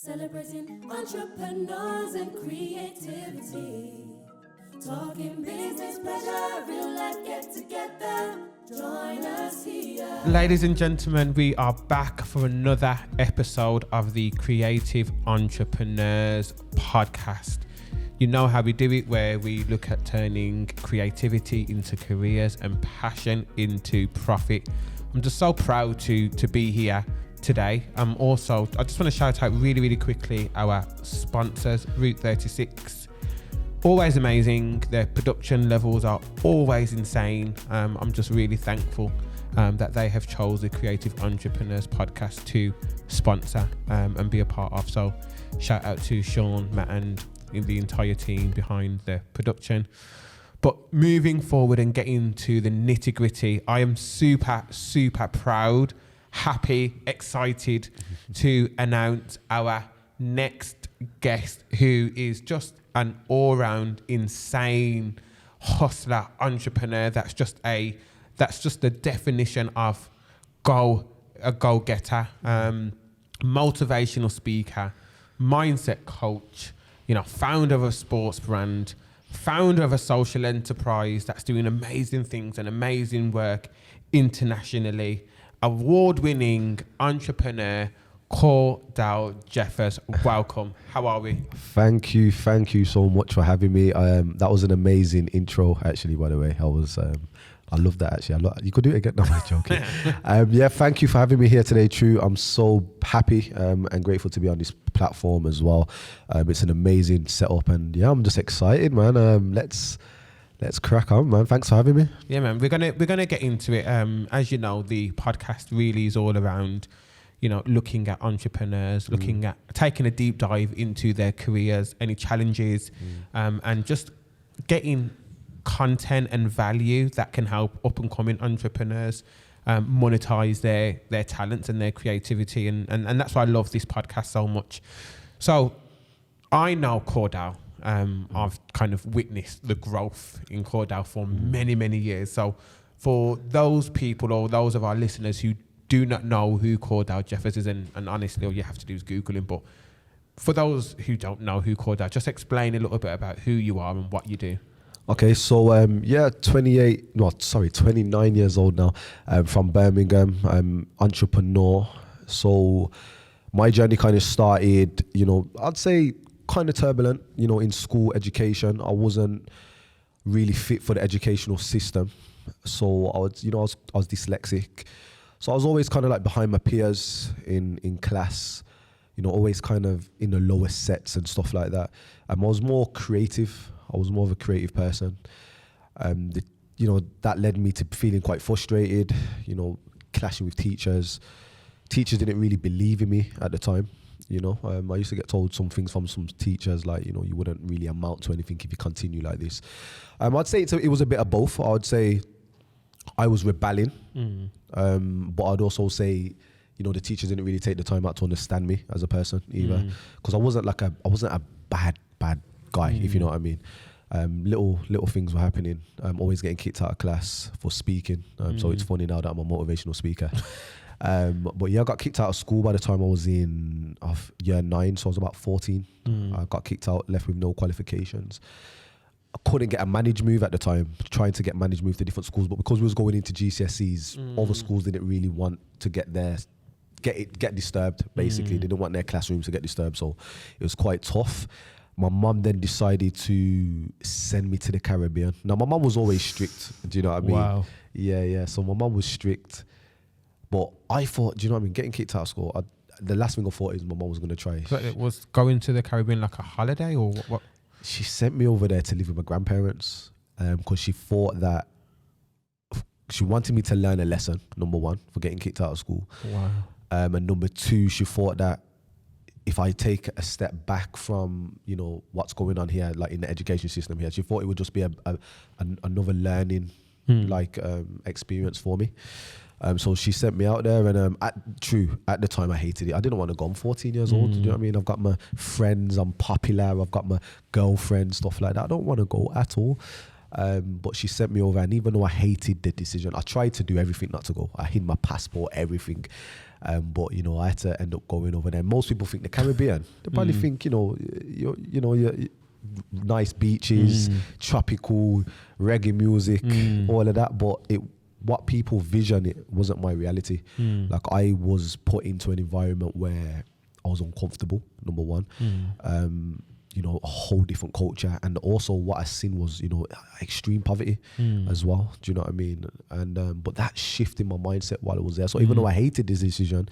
Celebrating entrepreneurs and creativity. Talking business, pleasure, real life get together. Join us here. Ladies and gentlemen, we are back for another episode of the Creative Entrepreneurs podcast. You know how we do it, where we look at turning creativity into careers and passion into profit. I'm just so proud to be here today. I just want to shout out really quickly our sponsors, Route 36. Always amazing. Their production levels are always insane. I'm just really thankful that they have chose the Creative Entrepreneurs podcast to sponsor and be a part of. So shout out to Sean, Matt and the entire team behind the production. But moving forward and getting to the nitty gritty, I am super proud, happy, excited to announce our next guest, who is just an all-round insane hustler, entrepreneur. That's just the definition of a go-getter, motivational speaker, mindset coach, founder of a sports brand, founder of a social enterprise that's doing amazing things and amazing work internationally, award-winning entrepreneur, Cordell Jeffers. Welcome. How are we? Thank you so much for having me. That was an amazing intro, actually. By the way, I love that. Actually, you could do it again. No, I'm joking. Thank you for having me here today, True. I'm so happy and grateful to be on this platform as well. It's an amazing setup, and I'm just excited, man. Let's crack on, man. Thanks for having me. Yeah, man. We're gonna get into it. As you know, the podcast really is all around, looking at entrepreneurs, looking at taking a deep dive into their careers, any challenges, and just getting content and value that can help up and coming entrepreneurs monetize their talents and their creativity. And that's why I love this podcast so much. So I know Cordell. I've kind of witnessed the growth in Cordell for many years. So for those people or those of our listeners who do not know who Cordell Jeffers is, and honestly, all you have to do is Google him. But for those who don't know who Cordell, just explain a little bit about who you are and what you do. Okay, so 29 years old now, from Birmingham. I'm entrepreneur. So my journey kind of started, I'd say kind of turbulent, in school education. I wasn't really fit for the educational system. So I was dyslexic. So I was always kind of like behind my peers in class, always kind of in the lower sets and stuff like that. I was more creative. I was more of a creative person. That led me to feeling quite frustrated, clashing with teachers. Teachers didn't really believe in me at the time. I used to get told some things from some teachers like, you wouldn't really amount to anything if you continue like this. I'd say it was a bit of both. I would say I was rebelling, but I'd also say, the teachers didn't really take the time out to understand me as a person either, because I wasn't a bad guy, if you know what I mean. Little things were happening. I'm always getting kicked out of class for speaking. So it's funny now that I'm a motivational speaker. I got kicked out of school by the time I was in year 9, so I was about 14. I got kicked out, left with no qualifications. I couldn't get a managed move at the time, trying to get managed move to different schools, but because we was going into GCSEs, other schools didn't really want to get disturbed, basically. They didn't want their classrooms to get disturbed, so it was quite tough. My mum then decided to send me to the Caribbean. Now, my mum was always strict, do you know what I mean? Wow. Yeah, so my mum was strict. But I thought, do you know what I mean? Getting kicked out of school, the last thing I thought is my mum was going to try. But it was going to the Caribbean like a holiday, or what? She sent me over there to live with my grandparents because she thought that she wanted me to learn a lesson, number one, for getting kicked out of school. Wow. And number two, she thought that if I take a step back from, what's going on here, like in the education system here, she thought it would just be another learning experience for me. So she sent me out there, and at the time I hated it. I didn't want to go. I'm 14 years old. Do you know what I mean? I've got my friends. I'm popular. I've got my girlfriend, stuff like that. I don't want to go at all. But she sent me over, and even though I hated the decision, I tried to do everything not to go. I hid my passport, everything. But you know, I had to end up going over there. Most people think the Caribbean. They probably think, you're nice beaches, tropical, reggae music, all of that. But what people vision, it wasn't my reality. Like, I was put into an environment where I was uncomfortable, number one. You know, a whole different culture. And also what I seen was, you know, extreme poverty as well. Do you know what I mean? And but that shifted my mindset while I was there. So even though I hated this decision,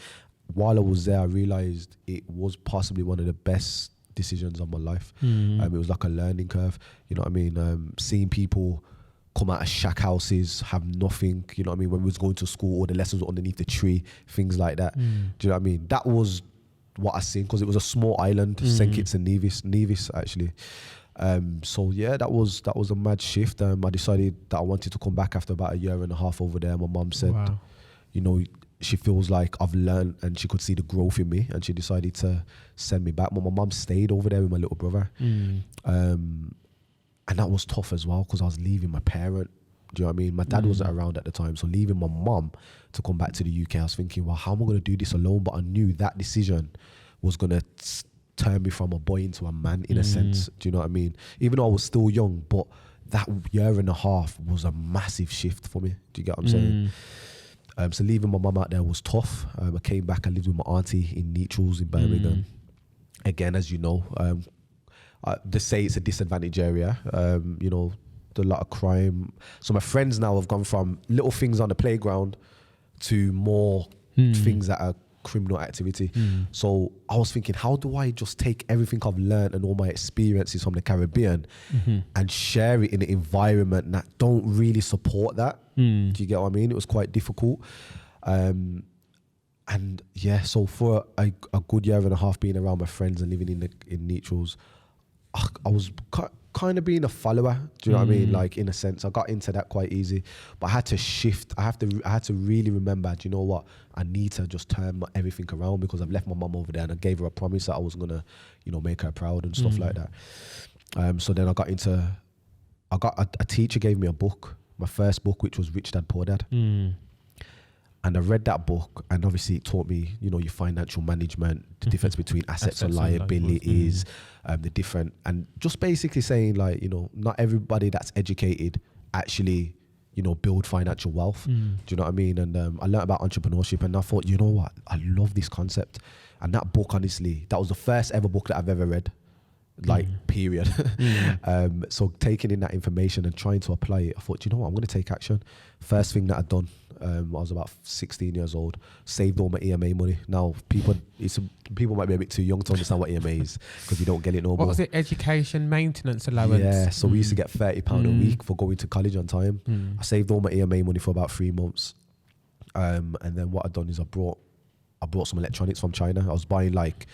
while I was there, I realized it was possibly one of the best decisions of my life. It was like a learning curve. You know what I mean? Seeing people come out of shack houses, have nothing. You know what I mean? When we was going to school, all the lessons were underneath the tree, things like that. Do you know what I mean? That was what I seen, because it was a small island, St. Kitts and Nevis actually. So yeah, that was a mad shift. I decided that I wanted to come back after about 1.5 years over there. My mum said, you know, she feels like I've learned, and she could see the growth in me, and she decided to send me back. But my mum stayed over there with my little brother. And that was tough as well, because I was leaving my parent. Do you know what I mean? My dad wasn't around at the time, so leaving my mum to come back to the UK, I was thinking, well, how am I going to do this alone? But I knew that decision was going to turn me from a boy into a man, in a sense. Do you know what I mean? Even though I was still young, but that 1.5 years was a massive shift for me. Do you get what I'm saying? So leaving my mum out there was tough. I came back, I lived with my auntie in Neutrals in Birmingham. Again, as you know, they say it's a disadvantaged area. You know, a lot of crime. So my friends now have gone from little things on the playground to more things that are criminal activity. So I was thinking, how do I just take everything I've learned and all my experiences from the Caribbean and share it in an environment that don't really support that? Do you get what I mean? It was quite difficult. And yeah, so for a good 1.5 years being around my friends and living in Neutrals, I was kind of being a follower. Do you know what I mean? Like, in a sense, I got into that quite easy, but I had to shift. I had to really remember, do you know what? I need to just turn everything around, because I've left my mum over there, and I gave her a promise that I was gonna, you know, make her proud and stuff like that. So then I got a teacher gave me a book, my first book, which was Rich Dad Poor Dad. And I read that book, and obviously it taught me, you know, your financial management, the difference between assets and liabilities, the different, and just basically saying, like, you know, not everybody that's educated actually, you know, build financial wealth. Do you know what I mean? And I learned about entrepreneurship, and I thought, you know what, I love this concept. And that book, honestly, that was the first ever book that I've ever read, like, period. So taking in that information and trying to apply it, I thought, you know what, I'm going to take action. First thing that I'd done, I was about 16 years old, saved all my EMA money. Now, people might be a bit too young to understand what EMA is, because you don't get it no more. What was it? Education maintenance allowance? Yeah, so we used to get £30 a week for going to college on time. I saved all my EMA money for about 3 months. And then what I'd done is I brought some electronics from China. I was buying like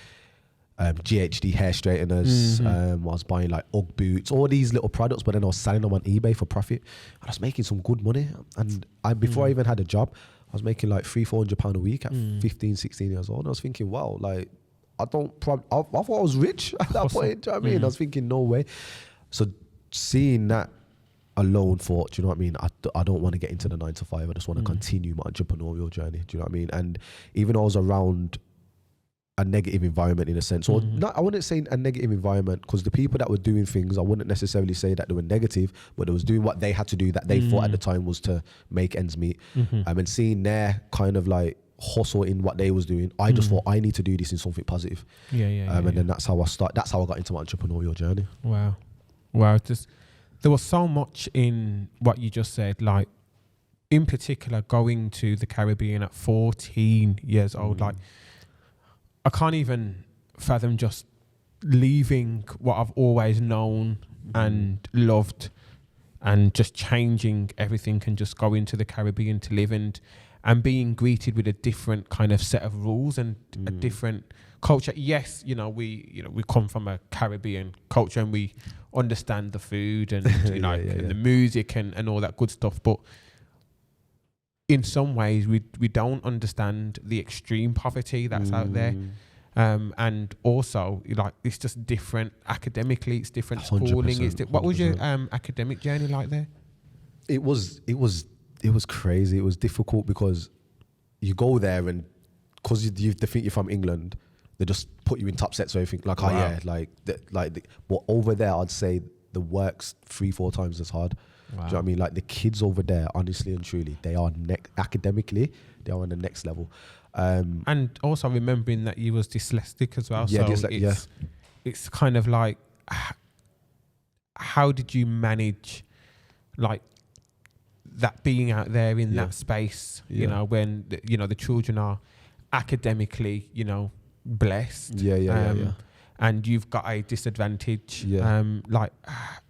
GHD hair straighteners. I was buying like Ugg boots, all these little products, but then I was selling them on eBay for profit. And I was making some good money. And before I even had a job, I was making like £300-400 a week at 15, 16 years old. And I was thinking, wow, like, I thought I was rich at that point. Do you know what I mean? I was thinking, no way. So seeing that alone, thought, do you know what I mean? I don't want to get into the 9 to 5. I just want to continue my entrepreneurial journey. Do you know what I mean? And even though I was around a negative environment, in a sense, or not, I wouldn't say a negative environment, because the people that were doing things, I wouldn't necessarily say that they were negative, but they was doing what they had to do that they thought at the time was to make ends meet. And seeing their kind of like hustle in what they was doing, I just thought, I need to do this in something positive. Then that's how I got into my entrepreneurial journey. Wow. Just, there was so much in what you just said, like, in particular, going to the Caribbean at 14 years old, like, I can't even fathom just leaving what I've always known and loved, and just changing everything and just going to the Caribbean to live, and being greeted with a different kind of set of rules and a different culture. Yes, we come from a Caribbean culture, and we understand the food and and the music and all that good stuff, but in some ways we don't understand the extreme poverty that's out there. And also, like, it's just different academically. It's different schooling. What was your academic journey like there? It was crazy. It was difficult because you go there and because you think you're from England, they just put you in top sets or everything. Like, Wow. But over there, I'd say the work's 3-4 times as hard. Wow. Do you know what I mean? Like the kids over there, honestly and truly, they are academically, they are on the next level. And also remembering that you was dyslexic as well. Yeah, so it's kind of like, how did you manage, like, that being out there in that space, you know, when, the children are academically, blessed. And you've got a disadvantage. Like,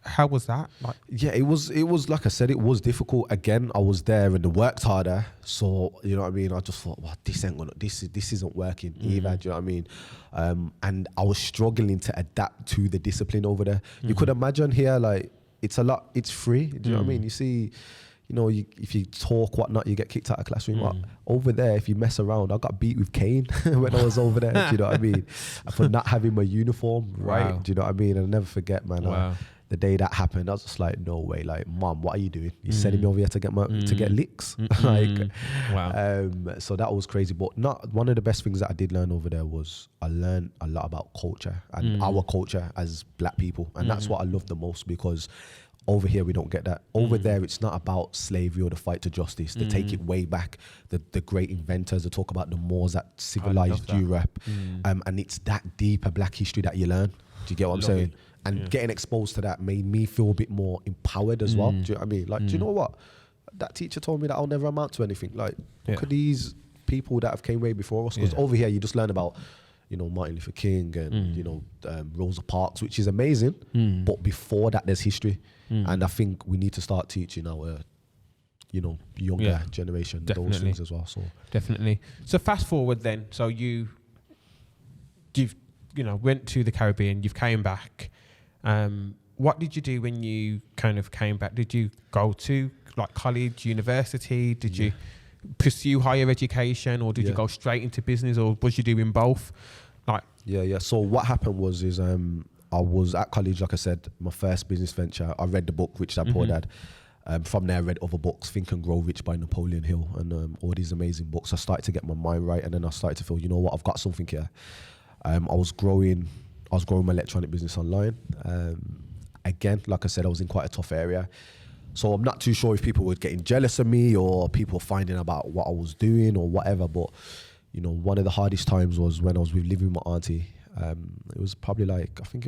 how was that? Like, it was like I said, it was difficult. Again, I was there and I worked harder. So, you know what I mean? I just thought, well, this isn't working either. Do you know what I mean? And I was struggling to adapt to the discipline over there. You could imagine here, like, it's free. Do you know what I mean? You see, if you talk whatnot, you get kicked out of classroom. But over there, if you mess around, I got beat with cane when I was over there. Do you know what I mean? For not having my uniform, right? Wow. Do you know what I mean? And I'll never forget, man. Wow. The day that happened, I was just like, no way. Like, Mom, what are you doing? You're sending me over here to get licks. Wow. So that was crazy. But not one of the best things that I did learn over there was I learned a lot about culture and our culture as black people, and that's what I love the most because. Over here, we don't get that. Over there, it's not about slavery or the fight to justice. They take it way back. The great inventors, they talk about the Moors that civilized Europe. And it's that deeper black history that you learn. Do you get what I'm saying? And getting exposed to that made me feel a bit more empowered as well. Do you know what I mean? Like, do you know what? That teacher told me that I'll never amount to anything. Like, look at these people that have came way before us. Because over here, you just learn about Martin Luther King and, Rosa Parks, which is amazing. But before that, there's history. And I think we need to start teaching our, younger generation those things as well. So definitely. So fast forward then. So you've went to the Caribbean, you've came back. What did you do when you kind of came back? Did you go to like college, university? Did you pursue higher education, or did you go straight into business, or was you doing both? Like, So what happened was I was at college, like I said, my first business venture. I read the book Rich Dad Poor Dad. From there, I read other books, Think and Grow Rich by Napoleon Hill, and all these amazing books. I started to get my mind right, and then I started to feel, you know what, I've got something here. I was growing my electronic business online. Again, like I said, I was in quite a tough area. So I'm not too sure if people were getting jealous of me or people finding about what I was doing or whatever. But, one of the hardest times was when I was living with my auntie. It was probably like, I can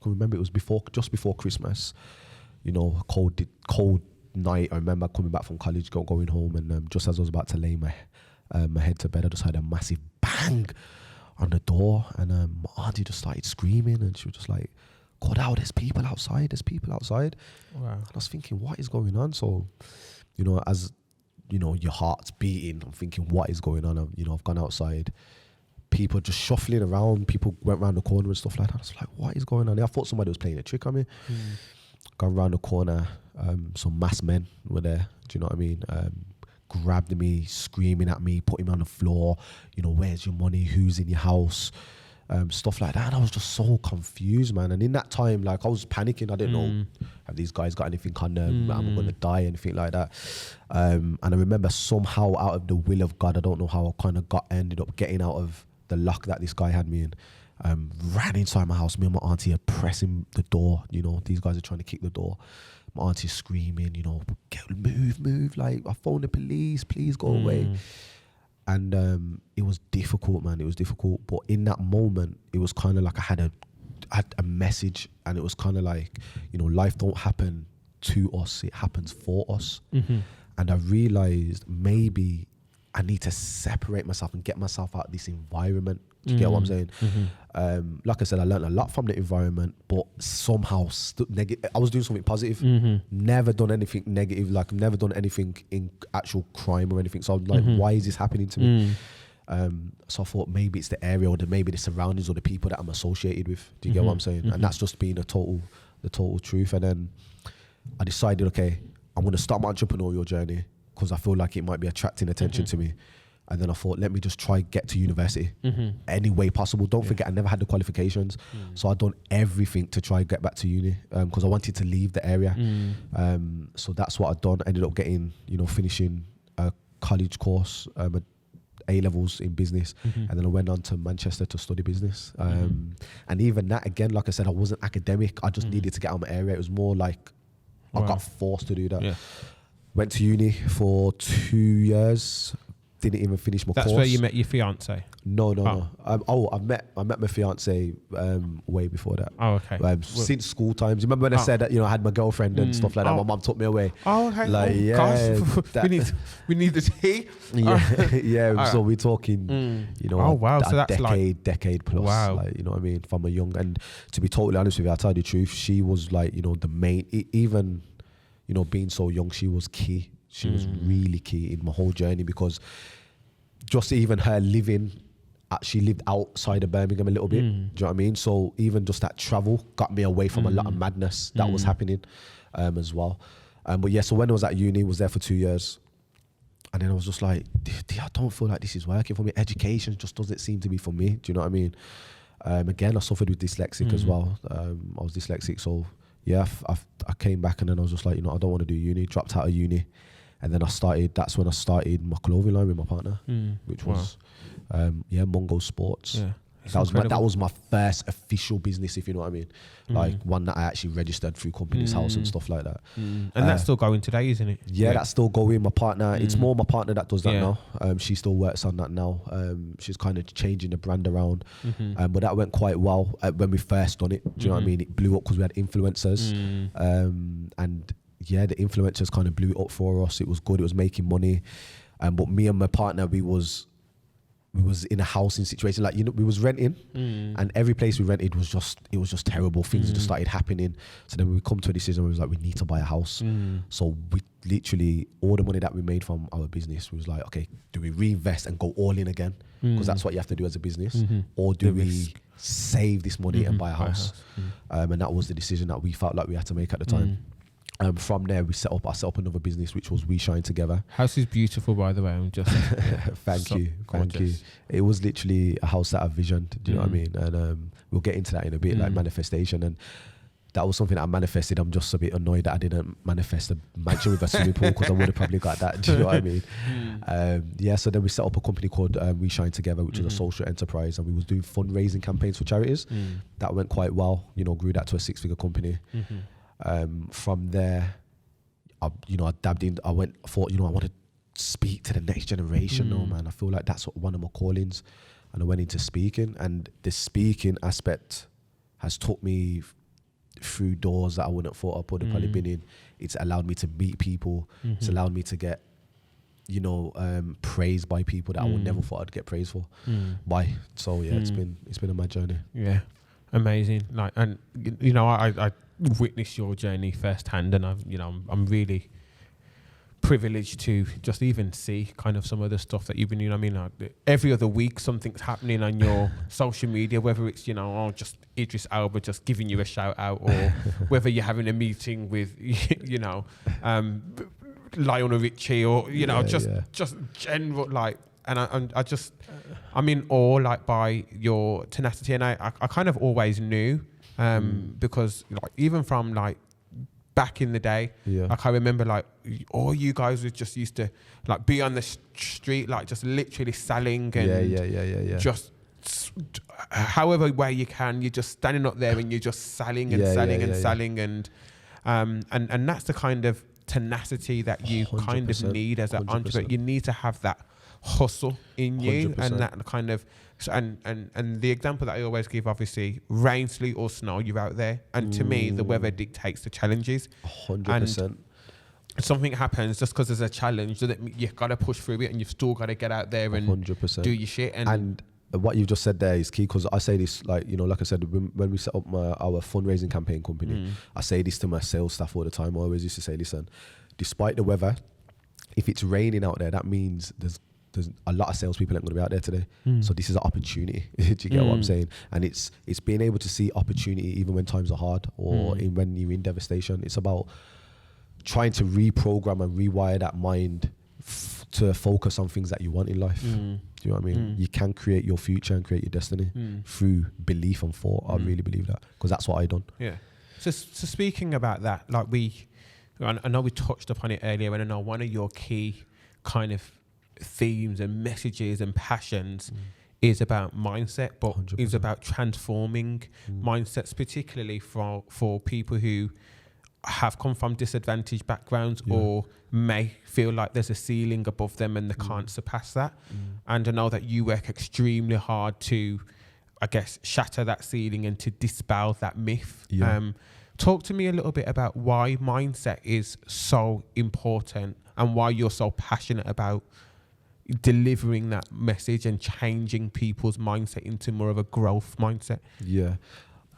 remember it was just before Christmas, a cold night. I remember coming back from college, going home, and just as I was about to lay my head to bed, I just heard a massive bang on the door, and my auntie just started screaming, and she was just like, Cordell, there's people outside. Wow. And I was thinking, what is going on? So, as your heart's beating, I'm thinking, what is going on? I've gone outside. People just shuffling around. People went around the corner and stuff like that. I was like, what is going on? I thought somebody was playing a trick on me. Gone around the corner. Some masked men were there. Do you know what I mean? Grabbed me, screaming at me, putting me on the floor. Where's your money? Who's in your house? Stuff like that. And I was just so confused, man. And in that time, like, I was panicking. I didn't know, have these guys got anything on them? Am I going to die? Anything like that. And I remember somehow, out of the will of God, I don't know how I kind of ended up getting out of the lock that this guy had me in. Ran inside my house. Me and my auntie are pressing the door. These guys are trying to kick the door. My auntie's screaming, move. Like, I phoned the police, please go away. And it was difficult, man. It was difficult. But in that moment, it was kind of like I had a message, and it was kind of like, life don't happen to us, it happens for us. And I realized maybe I need to separate myself and get myself out of this environment. Do you get what I'm saying? Like I said, I learned a lot from the environment, but somehow I was doing something positive. Never done anything negative. Like, never done anything in actual crime or anything. So I'm like, why is this happening to me? So I thought maybe it's the area, or maybe the surroundings, or the people that I'm associated with. Do you get what I'm saying? And that's just been the total truth. And then I decided, okay, I'm going to start my entrepreneurial journey because I feel like it might be attracting attention to me. And then I thought, let me just try get to university any way possible. Don't forget, I never had the qualifications. So I'd done everything to try and get back to uni because I wanted to leave the area. So that's what I'd done. Ended up getting, finishing a college course, A-levels in business. And then I went on to Manchester to study business. And even that, again, like I said, I wasn't academic. I just needed to get out of my area. It was more like I got forced to do that. Yeah. Went to uni for 2 years. Didn't even finish my course. That's where you met your fiance? No. I met my fiance way before that. Oh, okay. Since school times. You remember when I said that, I had my girlfriend and stuff like that? My mum took me away. Oh, okay. Like, gosh. we need the tea. Yeah. So we're talking, oh, wow. So that's decade plus. Wow. Like, you know what I mean? From a young, and to be totally honest with you, I'll tell you the truth. She was like, the main, even, being so young, she was key. She was really key in my whole journey, because just even her living, she lived outside of Birmingham a little bit. Do you know what I mean? So even just that travel got me away from a lot of madness that was happening as well. But yeah, so when I was at uni, was there for 2 years. And then I was just like, I don't feel like this is working for me. Education just doesn't seem to be for me. Do you know what I mean? Again, I suffered with dyslexic as well. I was dyslexic. So yeah, I came back and then I was just like, I don't want to do uni. Dropped out of uni. And then that's when I started my clothing line with my partner, which was, Mungo Sports. Yeah, that was my first official business, if you know what I mean. Like one that I actually registered through Companies House and stuff like that. And that's still going today, isn't it? Yeah, that's still going. My partner, it's more my partner that does that now. She still works on that now. She's kind of changing the brand around. But that went quite well when we first done it. Do you know what I mean? It blew up because we had influencers. And yeah, the influencers kind of blew it up for us. It was good. It was making money. But me and my partner, we was in a housing situation. Like, we was renting and every place we rented was just terrible. Things just started happening. So then we come to a decision where we was like, we need to buy a house. So we literally, all the money that we made from our business, we was like, okay, do we reinvest and go all in again? Because that's what you have to do as a business. Or do we save this money and buy a house? And that was the decision that we felt like we had to make at the time. From there, I set up another business, which was We Shine Together. House is beautiful, by the way. I'm just thank you. It was literally a house that I visioned. Do you know what I mean? And we'll get into that in a bit, like manifestation. And that was something that I manifested. I'm just a bit annoyed that I didn't manifest a mansion with a swimming pool, because I would have probably got that. Do you know what I mean? So then we set up a company called We Shine Together, which is a social enterprise, and we was doing fundraising campaigns for charities. That went quite well. Grew that to a 6-figure company. From there, I dabbed in. I thought, I want to speak to the next generation. No, man, I feel like that's one of my callings, and I went into speaking. And the speaking aspect has took me through doors that I wouldn't have thought I would have probably been in. It's allowed me to meet people. It's allowed me to get, praised by people that I would never thought I'd get praised for. So yeah, it's been a mad journey. Yeah, amazing. Like, and I witnessed your journey firsthand, and I'm really privileged to just even see kind of some of the stuff that you've been doing. I mean, every other week something's happening on your social media, whether it's just Idris Elba just giving you a shout out, or whether you're having a meeting with Lionel Richie, or just general, like, and I'm in awe, like, by your tenacity. And I kind of always knew, because like, even from like back in the day, like I remember, like, all you guys was just used to like be on the street, like just literally selling and just however way you can, you're just standing up there and you're just selling and selling and that's the kind of tenacity that you kind of need as an entrepreneur. You need to have that hustle in you, 100%. And that kind of and the example that I always give, obviously, rain, sleet or snow, you're out there, and to me the weather dictates the challenges. 100%. Something happens just because there's a challenge, that you've got to push through it, and you've still got to get out there and 100%. do your shit. And what you've just said there is key, because I say this, like, like I said, when we set up our fundraising campaign company, I say this to my sales staff all the time. I always used to say, listen, despite the weather, if it's raining out there, that means there's a lot of salespeople ain't going to be out there today. So this is an opportunity. Do you get what I'm saying? And it's being able to see opportunity even when times are hard, or when you're in devastation. It's about trying to reprogram and rewire that mind to focus on things that you want in life. Do you know what I mean? You can create your future and create your destiny through belief and thought. I really believe that, because that's what I done. Yeah. So speaking about that, like I know we touched upon it earlier, and I know one of your key kind of themes and messages and passions is about mindset, but 100%. is about transforming mindsets, particularly for people who have come from disadvantaged backgrounds or may feel like there's a ceiling above them and they can't surpass that. And I know that you work extremely hard to, I guess, shatter that ceiling and to dispel that myth. Talk to me a little bit about why mindset is so important and why you're so passionate about delivering that message and changing people's mindset into more of a growth mindset. Yeah.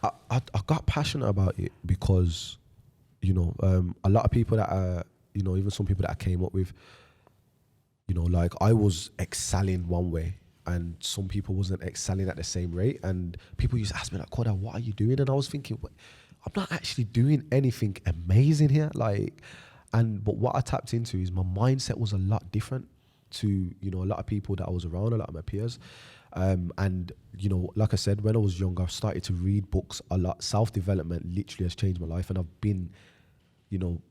I got passionate about it because, you know, a lot of people that are, you know, even some people that I came up with, you know, like I was excelling one way and some people wasn't excelling at the same rate. And people used to ask me like, Cordell, what are you doing? And I was thinking, I'm not actually doing anything amazing here. But what I tapped into is my mindset was a lot different to, you know, a lot of people that I was around, a lot of my peers. And, you know, like I said, when I was younger, I started to read books a lot. Self-development literally has changed my life. And I've been, you know,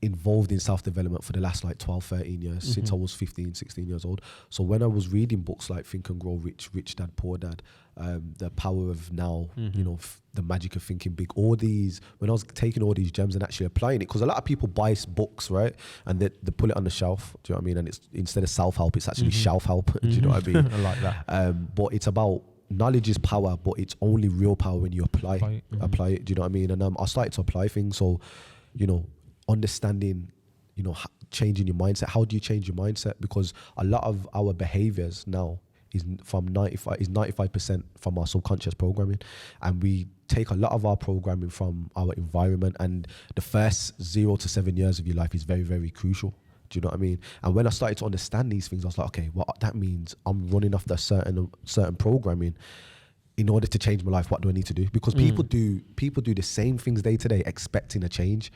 involved in self-development for the last like 12, 13 years, since I was 15, 16 years old. So when I was reading books like Think and Grow Rich, Rich Dad, Poor Dad, The Power of Now, you know, The Magic of Thinking Big, all these, when I was taking all these gems and actually applying it, because a lot of people buy books, right? And they pull it on the shelf, do you know what I mean? And it's instead of self-help, it's actually shelf-help, do you know what I mean? I like that. But it's about, knowledge is power, but it's only real power when you apply it, do you know what I mean? And I started to apply things. So, you know, understanding, you know, changing your mindset. How do you change your mindset? Because a lot of our behaviors now is 95% from our subconscious programming, and we take a lot of our programming from our environment, and the first 0 to 7 years of your life is very, very crucial. Do you know what I mean? And when I started to understand these things, I was like, okay, well, that means I'm running off that certain programming. In order to change my life, what do I need to do? Because people do the same things day to day expecting a change.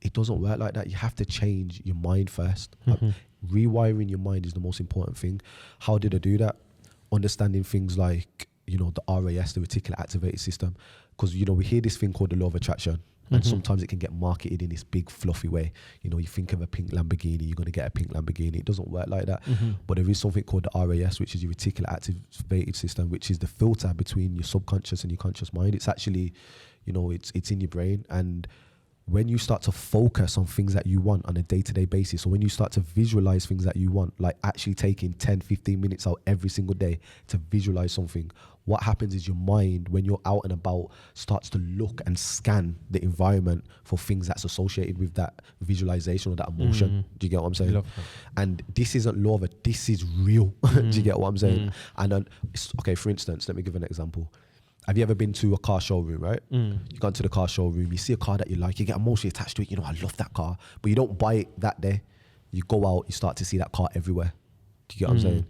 It doesn't work like that. You have to change your mind first. Rewiring your mind is the most important thing. How did I do that? Understanding things like, you know, the RAS, the reticular activated system. Because, you know, we hear this thing called the law of attraction. And sometimes it can get marketed in this big fluffy way. You know, you think of a pink Lamborghini, you're going to get a pink Lamborghini. It doesn't work like that. But there is something called the RAS, which is your reticular activated system, which is the filter between your subconscious and your conscious mind. It's actually, you know, it's in your brain. And when you start to focus on things that you want on a day-to-day basis, or when you start to visualize things that you want, like actually taking 10, 15 minutes out every single day to visualize something, what happens is your mind, when you're out and about, starts to look and scan the environment for things that's associated with that visualization or that emotion. Do you get what I'm saying? And this isn't law of it, this is real. Do you get what I'm saying? And okay, for instance, let me give an example. Have you ever been to a car showroom, right? You go into the car showroom, you see a car that you like, you get emotionally attached to it. You know, I love that car, but you don't buy it that day. You go out, you start to see that car everywhere. Do you get what I'm saying?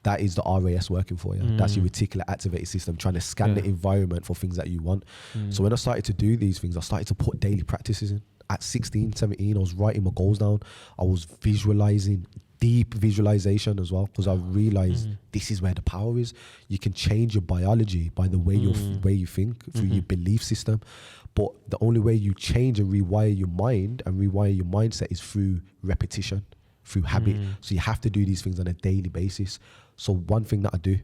That is the RAS working for you. That's your reticular activated system, trying to scan the environment for things that you want. So when I started to do these things, I started to put daily practices in. At 16, 17, I was writing my goals down. I was visualizing, deep visualization as well, because I realized this is where the power is. You can change your biology by the way you think, through your belief system. But the only way you change and rewire your mind and rewire your mindset is through repetition, through habit. So you have to do these things on a daily basis. So one thing that I do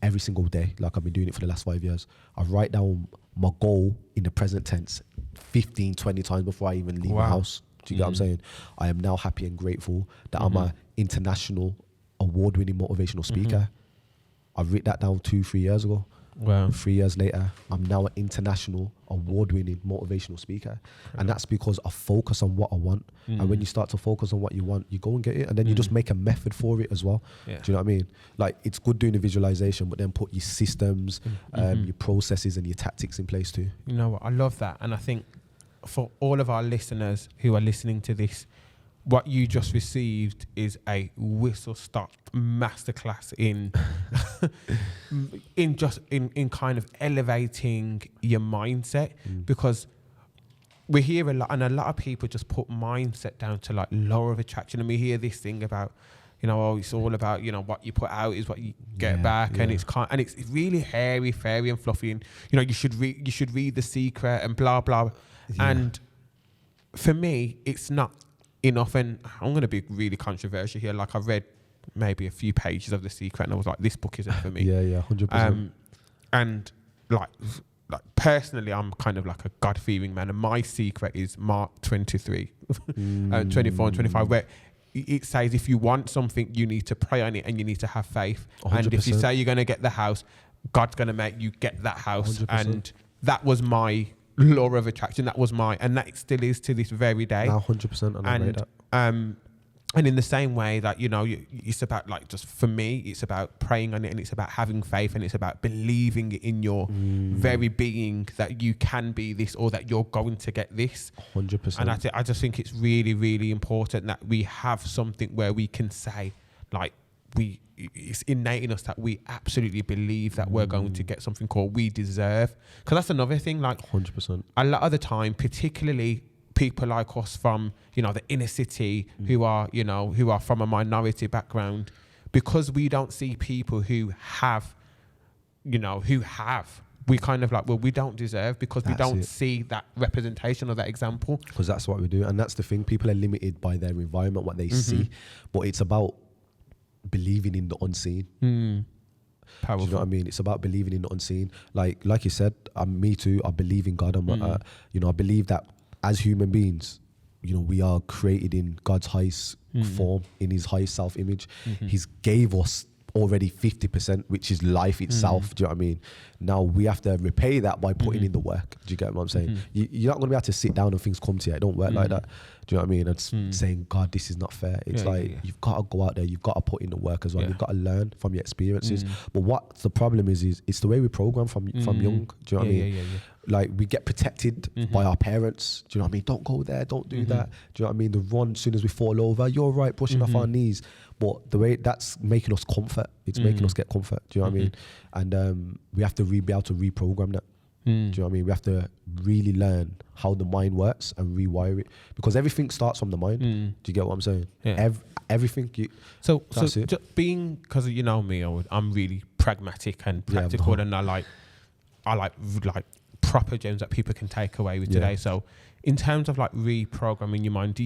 every single day, like I've been doing it for the last 5 years, I write down my goal in the present tense 15, 20 times before I even leave my house. Do you get what I'm saying? I am now happy and grateful that I'm an international award-winning motivational speaker. I wrote that down 2-3 years ago. Wow. 3 years later, I'm now an international award-winning motivational speaker. And that's because I focus on what I want. And when you start to focus on what you want, you go and get it. And then you just make a method for it as well. Do you know what I mean? Like, it's good doing the visualization, but then put your systems, your processes and your tactics in place too. You know what? I love that. And I think for all of our listeners who are listening to this, what you just received is a whistle-stop masterclass in in kind of elevating your mindset, because we hear a lot, and a lot of people just put mindset down to like law of attraction, and we hear this thing about, you know, oh, it's all about, you know, what you put out is what you get back, and it's really hairy, fairy, and fluffy, and you know, you should read The Secret and blah blah, and for me, it's not enough. And I'm going to be really controversial here. Like, I read maybe a few pages of The Secret, and I was like, this book isn't for me. 100%. And like personally, I'm kind of like a God-fearing man, and my secret is Mark 23, 24 and 25, where it says if you want something, you need to pray on it and you need to have faith. 100%. And if you say you're going to get the house, God's going to make you get that house. 100%. And that was my law of attraction. That was and that still is to this very day. No, 100%. And I made that. And in the same way that, you know, it's about, like, just for me, it's about praying on it, and it's about having faith, and it's about believing in your very being that you can be this, or that you're going to get this. 100%. And I just think it's really, really important that we have something where we can say, like, it's innate in us that we absolutely believe that we're going to get something called we deserve. Because that's another thing, like, 100%. A lot of the time, particularly people like us from, you know, the inner city, who are from a minority background, because we don't see people who have, we kind of like, well, we don't deserve, because we don't see that representation or that example. Because that's what we do. And that's the thing. People are limited by their environment, what they see. But it's about believing in the unseen. Powerful. Do you know what I mean? It's about believing in the unseen. Like you said, me too. I believe in God. I believe that as human beings, you know, we are created in God's highest form, in his highest self-image. He's gave us already 50%, which is life itself. Do you know what I mean? Now we have to repay that by putting in the work. Do you get what I'm saying? You're not going to be able to sit down and things come to you. It don't work like that. Do you know what I mean? It's saying, God, this is not fair. It's you've got to go out there. You've got to put in the work as well. You've got to learn from your experiences. But what the problem is it's the way we program from young. Do you know what I mean? Like, we get protected by our parents. Do you know what I mean? Don't go there. Don't do that. Do you know what I mean? The run as soon as we fall over. You're right, pushing off our knees. But the way that's making us comfort. It's making us get comfort. Do you know what I mean? And we have to be able to reprogram that. Do you know what I mean? We have to really learn how the mind works and rewire it, because everything starts from the mind. Do you get what I'm saying? Yeah. Everything. So just being, because you know me, I'm really pragmatic and practical, and I like proper gems that people can take away with today. So in terms of like reprogramming your mind,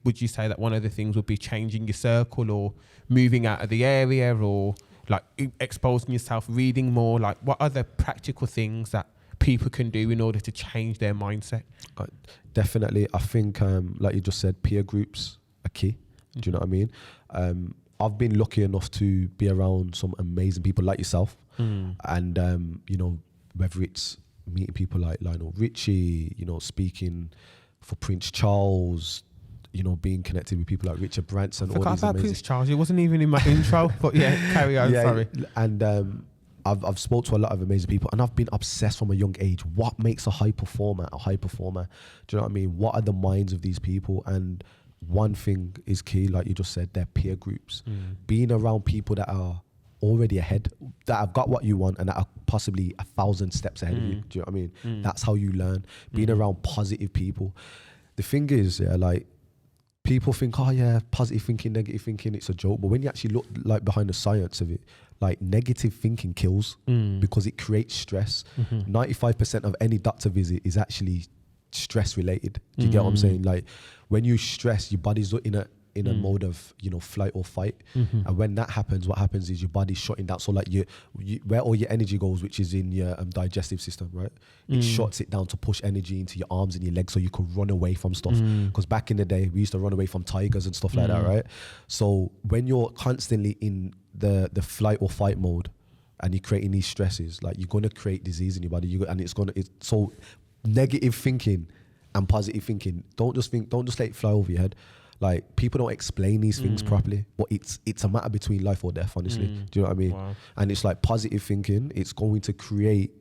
would you say that one of the things would be changing your circle, or moving out of the area, or like exposing yourself, reading more? Like, what are the practical things that people can do in order to change their mindset? Definitely. I think, like you just said, peer groups are key. Do you know what I mean? I've been lucky enough to be around some amazing people like yourself. And, you know, whether it's meeting people like Lionel Richie, you know, speaking for Prince Charles, you know, being connected with people like Richard Branson. I forgot about Prince Charles. It wasn't even in my intro, but carry on, sorry. And I've spoke to a lot of amazing people, and I've been obsessed from a young age. What makes a high performer a high performer? Do you know what I mean? What are the minds of these people? And one thing is key, like you just said, they're peer groups. Being around people that are already ahead, that have got what you want, and that are possibly 1,000 steps ahead of you. Do you know what I mean? That's how you learn. Being around positive people. The thing is, like, people think, oh yeah, positive thinking, negative thinking, it's a joke. But when you actually look like behind the science of it, like, negative thinking kills because it creates stress. 95% of any doctor visit is actually stress related. Do you get what I'm saying? Like, when you stress, your body's in a mode of, you know, flight or fight. And when that happens, what happens is your body's shutting down. So like you where all your energy goes, which is in your digestive system, right? It shuts it down to push energy into your arms and your legs so you can run away from stuff. Because back in the day, we used to run away from tigers and stuff like that, right? So when you're constantly in the flight or fight mode and you're creating these stresses, like, you're going to create disease in your body. So negative thinking and positive thinking, don't just let it fly over your head. Like, people don't explain these things properly, but it's a matter between life or death, honestly. Do you know what I mean? Wow. And it's like positive thinking, it's going to create,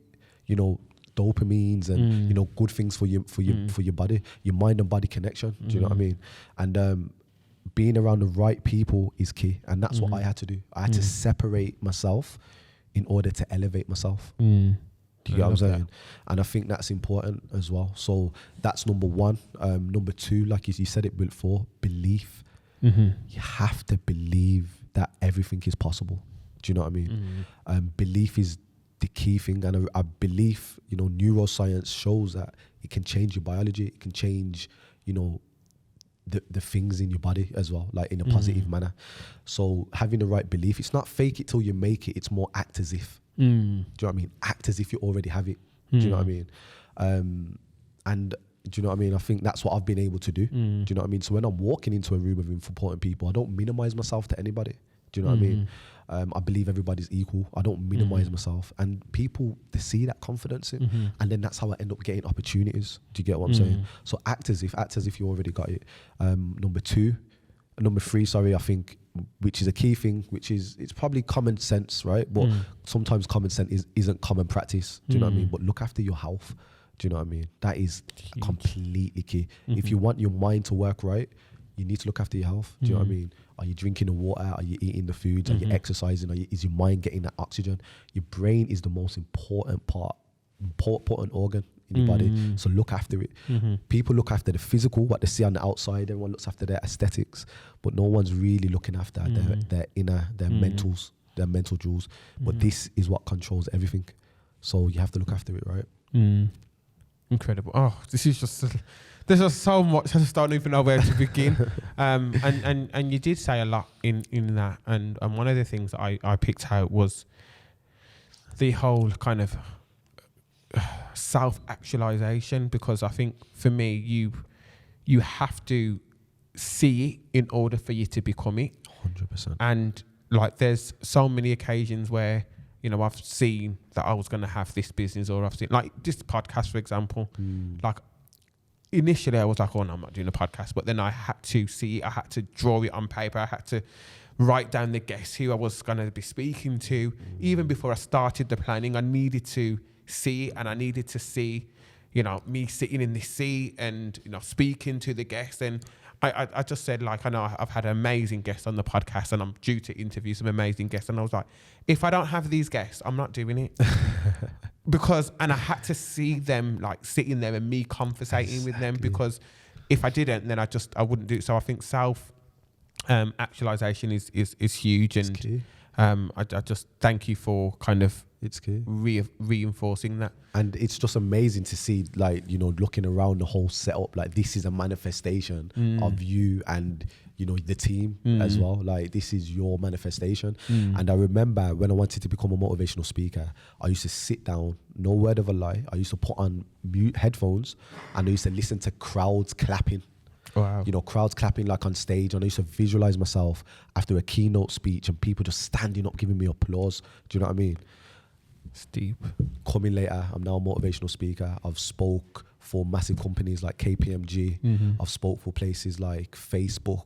you know, dopamines and, you know, good things for your body, your mind and body connection. Do you know what I mean? And being around the right people is key. And that's what I had to do. I had to separate myself in order to elevate myself. Do you get what I'm saying? And I think that's important as well. So that's number one. Number two, like you said it before, belief. You have to believe that everything is possible. Do you know what I mean? Belief is the key thing. And I believe, you know, neuroscience shows that it can change your biology. It can change, you know, the things in your body as well, like in a positive manner. So having the right belief, it's not fake it till you make it. It's more act as if. Do you know what I mean? Act as if you already have it. Do you know what I mean? And do you know what I mean? I think that's what I've been able to do. Do you know what I mean? So when I'm walking into a room of important people, I don't minimize myself to anybody. Do you know what I mean? I believe everybody's equal. I don't minimize myself. And people, they see that confidence in. And then that's how I end up getting opportunities. Do you get what I'm saying? So act as if you already got it. Number three, I think, which is a key thing, which is, it's probably common sense, right? But sometimes common sense isn't common practice. Do you know what I mean? But look after your health. Do you know what I mean? That is completely key. If you want your mind to work right, you need to look after your health. Do you know what I mean? Are you drinking the water? Are you eating the foods? Are you exercising? Is your mind getting that oxygen? Your brain is the most important organ in your body. So look after it. People look after the physical, what they see on the outside. Everyone looks after their aesthetics, but no one's really looking after their inner, their mentals, their mental jewels. But this is what controls everything. So you have to look after it, right? Incredible. Oh, there's just so much. I just don't even know where to begin. And you did say a lot in that. And one of the things that I picked out was the whole kind of self-actualization, because I think for me, you have to see it in order for you to become it. 100%. And like, there's so many occasions where, you know, I've seen that I was going to have this business, or I've seen, like, this podcast, for example. Like, initially I was like, oh no, I'm not doing a podcast. But then I had to see it. I had to draw it on paper. I had to write down the guests who I was going to be speaking to. Even before I started the planning, I needed to see it, and I needed to see, you know, me sitting in this seat and, you know, speaking to the guests. And I just said, like, I know I've had amazing guests on the podcast, and I'm due to interview some amazing guests. And I was like, if I don't have these guests, I'm not doing it. And I had to see them, like, sitting there and me conversating with them, because if I didn't, then I wouldn't do it. So I think actualization is huge. It's and key. I just thank you for kind of It's key. Reinforcing that. And it's just amazing to see, like, you know, looking around the whole setup, like, this is a manifestation of you and, you know, the team as well. Like, this is your manifestation. And I remember when I wanted to become a motivational speaker, I used to sit down, no word of a lie. I used to put on mute headphones, and I used to listen to crowds clapping. Wow. You know, crowds clapping, like, on stage. And I used to visualize myself after a keynote speech and people just standing up, giving me applause. Do you know what I mean? It's deep. Coming later, I'm now a motivational speaker. I've spoke for massive companies like KPMG. I've spoke for places like Facebook.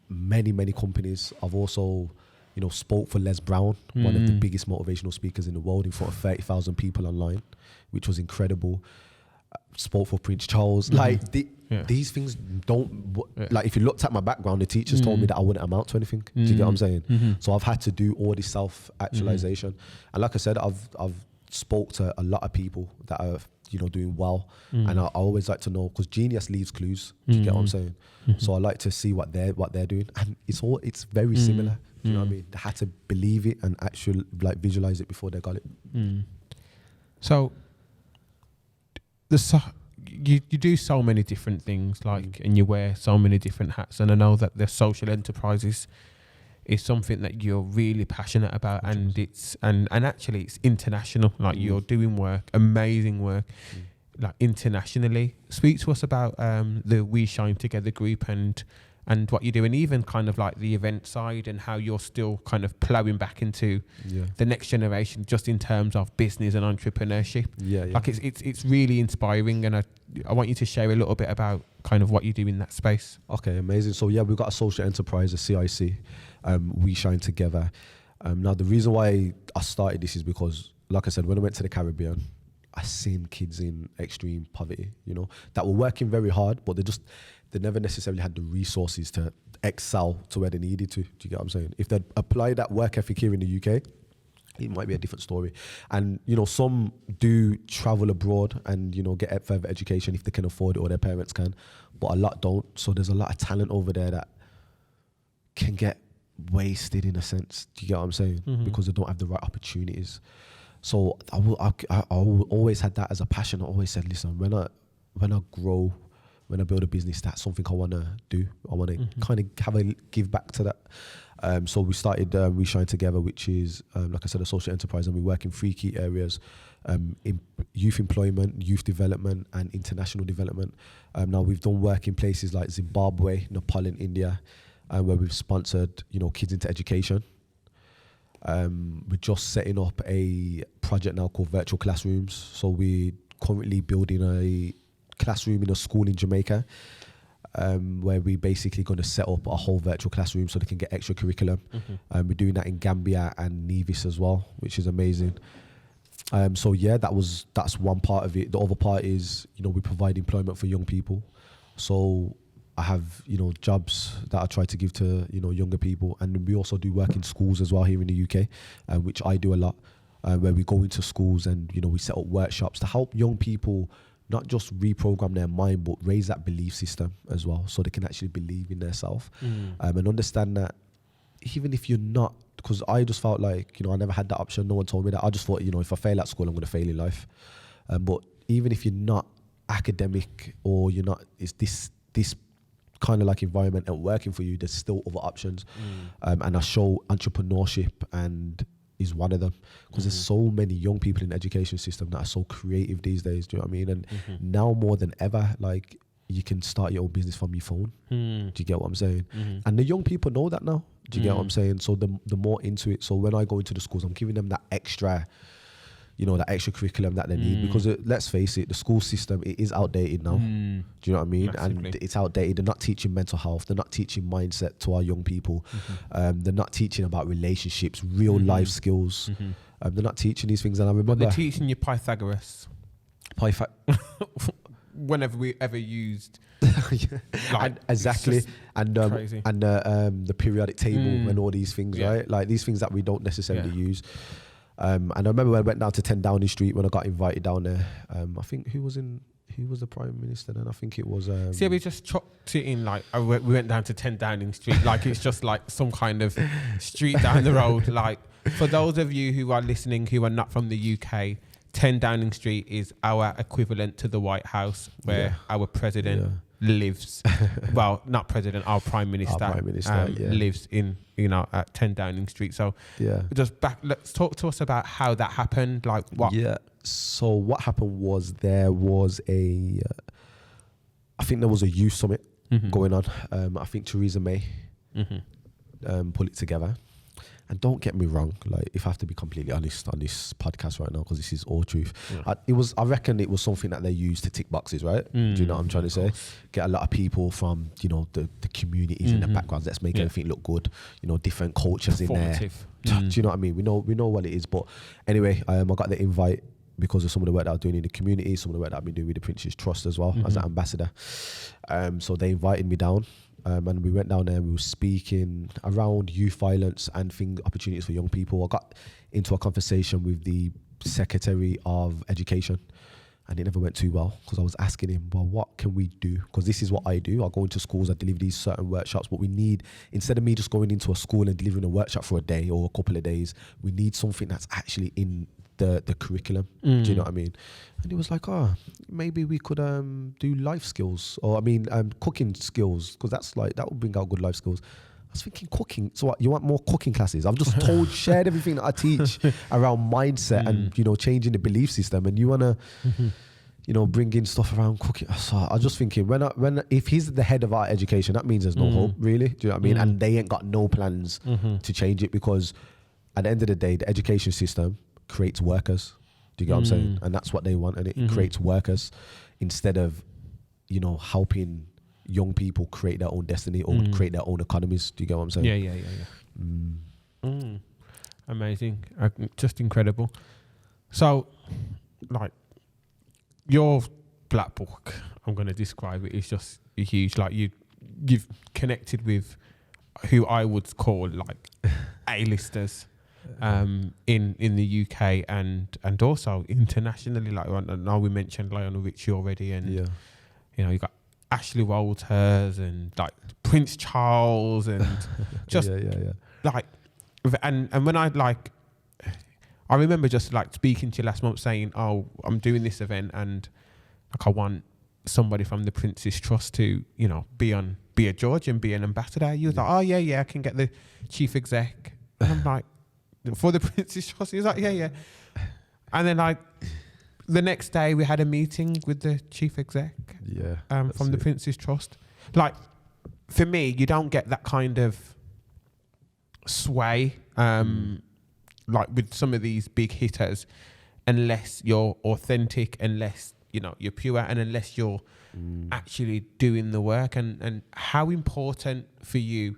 Many companies. I've also, you know, spoke for Les Brown, one of the biggest motivational speakers in the world, in front of 30,000 people online, which was incredible. Spoke for Prince Charles. Like, these things don't, like, if you looked at my background, the teachers told me that I wouldn't amount to anything. Do you get what I'm saying? So I've had to do all this self-actualization. And like I said, I've spoke to a lot of people that are, you know, doing well. And I always like to know, because genius leaves clues. Do you get what I'm saying? So I like to see what they're doing. And it's very similar. Do you know what I mean? They had to believe it and actually, like, visualize it before they got it. So you do so many different things, like, and you wear so many different hats. And I know that the social enterprises is something that you're really passionate about, and it's and actually it's international. Like, you're doing work, amazing work, like, internationally. Speak to us about the We Shine Together group and what you do, and even kind of like the event side, and how you're still kind of plowing back into the next generation, just in terms of business and entrepreneurship. Like, it's really inspiring, and I want you to share a little bit about kind of what you do in that space. Okay, amazing. So we've got a social enterprise, a CIC, We Shine Together. Now, the reason why I started this is because, like I said, when I went to the Caribbean, I seen kids in extreme poverty, you know, that were working very hard, but they never necessarily had the resources to excel to where they needed to. Do you get what I'm saying? If they'd apply that work ethic here in the UK, it might be a different story. And, you know, some do travel abroad and, you know, get further education if they can afford it or their parents can, but a lot don't. So there's a lot of talent over there that can get wasted in a sense. Do you get what I'm saying? Because they don't have the right opportunities. So I always had that as a passion. I always said, listen, when I grow, when I build a business, that's something I want to do. I want to kind of give back to that. So we started We Shine Together, which is, like I said, a social enterprise, and we work in 3 key areas: in youth employment, youth development, and international development. Now we've done work in places like Zimbabwe, Nepal, and India, where we've sponsored, you know, kids into education. We're just setting up a project now called Virtual Classrooms. So we're currently building a classroom in a school in Jamaica, where we're basically going to set up a whole virtual classroom so they can get extra curriculum. We're doing that in Gambia and Nevis as well, which is amazing. So yeah, that's one part of it. The other part is, you know, we provide employment for young people. So I have, you know, jobs that I try to give to, you know, younger people. And we also do work in schools as well here in the UK, which I do a lot, where we go into schools and, you know, we set up workshops to help young people not just reprogram their mind, but raise that belief system as well, so they can actually believe in themselves, and understand that even if you're not, because I just felt like, you know, I never had that option. No one told me that. I just thought, you know, if I fail at school, I'm going to fail in life. But even if you're not academic, or you're not, it's this kind of like environment and working for you, there's still other options. And I show entrepreneurship and is one of them, because there's so many young people in the education system that are so creative these days. Do you know what I mean? And now more than ever, like, you can start your own business from your phone. Do you get what I'm saying? And the young people know that now. Do you get what I'm saying? So the more into it. So when I go into the schools, I'm giving them that extra, you know, that extra curriculum that they need, because let's face it, the school system, it is outdated now. Do you know what I mean? Massively. And it's outdated. They're not teaching mental health. They're not teaching mindset to our young people. They're not teaching about relationships, real life skills. They're not teaching these things. And I remember, but they're teaching you Pythagoras. Whenever we ever used, like, exactly, and the periodic table and all these things, right? Like these things that we don't necessarily use. And I remember when I went down to 10 Downing Street, when I got invited down there. I think who was the Prime Minister then? I think it was. See, we just chopped it in, like, we went down to 10 Downing Street, like it's just like some kind of street down the road. Like, for those of you who are listening who are not from the UK, 10 Downing Street is our equivalent to the White House, where our president lives. Well, not president, our prime minister, lives in, you know, at 10 Downing Street. So let's talk to us about how that happened. Like, what? Yeah. So what happened was there was I think there was a youth summit going on. I think Theresa May put it together. And don't get me wrong, like, if I have to be completely honest on this podcast right now, because this is all truth, I reckon it was something that they used to tick boxes, right? Do you know what I'm trying to say? Get a lot of people from, you know, the communities and the backgrounds. Let's make everything look good. You know, different cultures in there. Do you know what I mean? We know what it is. But anyway, I got the invite because of some of the work that I was doing in the community, some of the work that I've been doing with the Prince's Trust as well as an ambassador. So they invited me down. And we went down there and we were speaking around youth violence and opportunities for young people. I got into a conversation with the Secretary of Education, and it never went too well, because I was asking him, well, what can we do? Because this is what I do. I go into schools, I deliver these certain workshops, but we need, instead of me just going into a school and delivering a workshop for a day or a couple of days, we need something that's actually in the curriculum. Do you know what I mean? And he was like, maybe we could do life skills, or cooking skills, because that would bring out good life skills. I was thinking, cooking. So what, you want more cooking classes? I've just shared everything that I teach around mindset and, you know, changing the belief system, and you want to, you know, bring in stuff around cooking. So I was just thinking, if he's the head of our education, that means there's no hope, really. Do you know what I mean? And they ain't got no plans to change it, because at the end of the day, the education system creates workers. Do you get what I'm saying? And that's what they want, and it creates workers instead of, you know, helping young people create their own destiny or create their own economies. Do you get what I'm saying? Yeah. Amazing. Just incredible. So, like, your black book, I'm going to describe it, is just huge. Like, you've connected with who I would call, like, A-listers. in the UK and also internationally. Like I know we mentioned Lionel Richie already, and you know, you got Ashley Walters and like Prince Charles and just like, and when I remember just like speaking to you last month saying, oh, I'm doing this event and like I want somebody from the Prince's Trust to, you know, be a judge and be an ambassador. You was like, oh yeah, I can get the chief exec. And I'm like, for the Prince's Trust? He was like, yeah. And then like the next day we had a meeting with the chief exec from the Prince's Trust. Like for me, you don't get that kind of sway like with some of these big hitters unless you're authentic, unless you know you're pure, and unless you're actually doing the work. And how important for you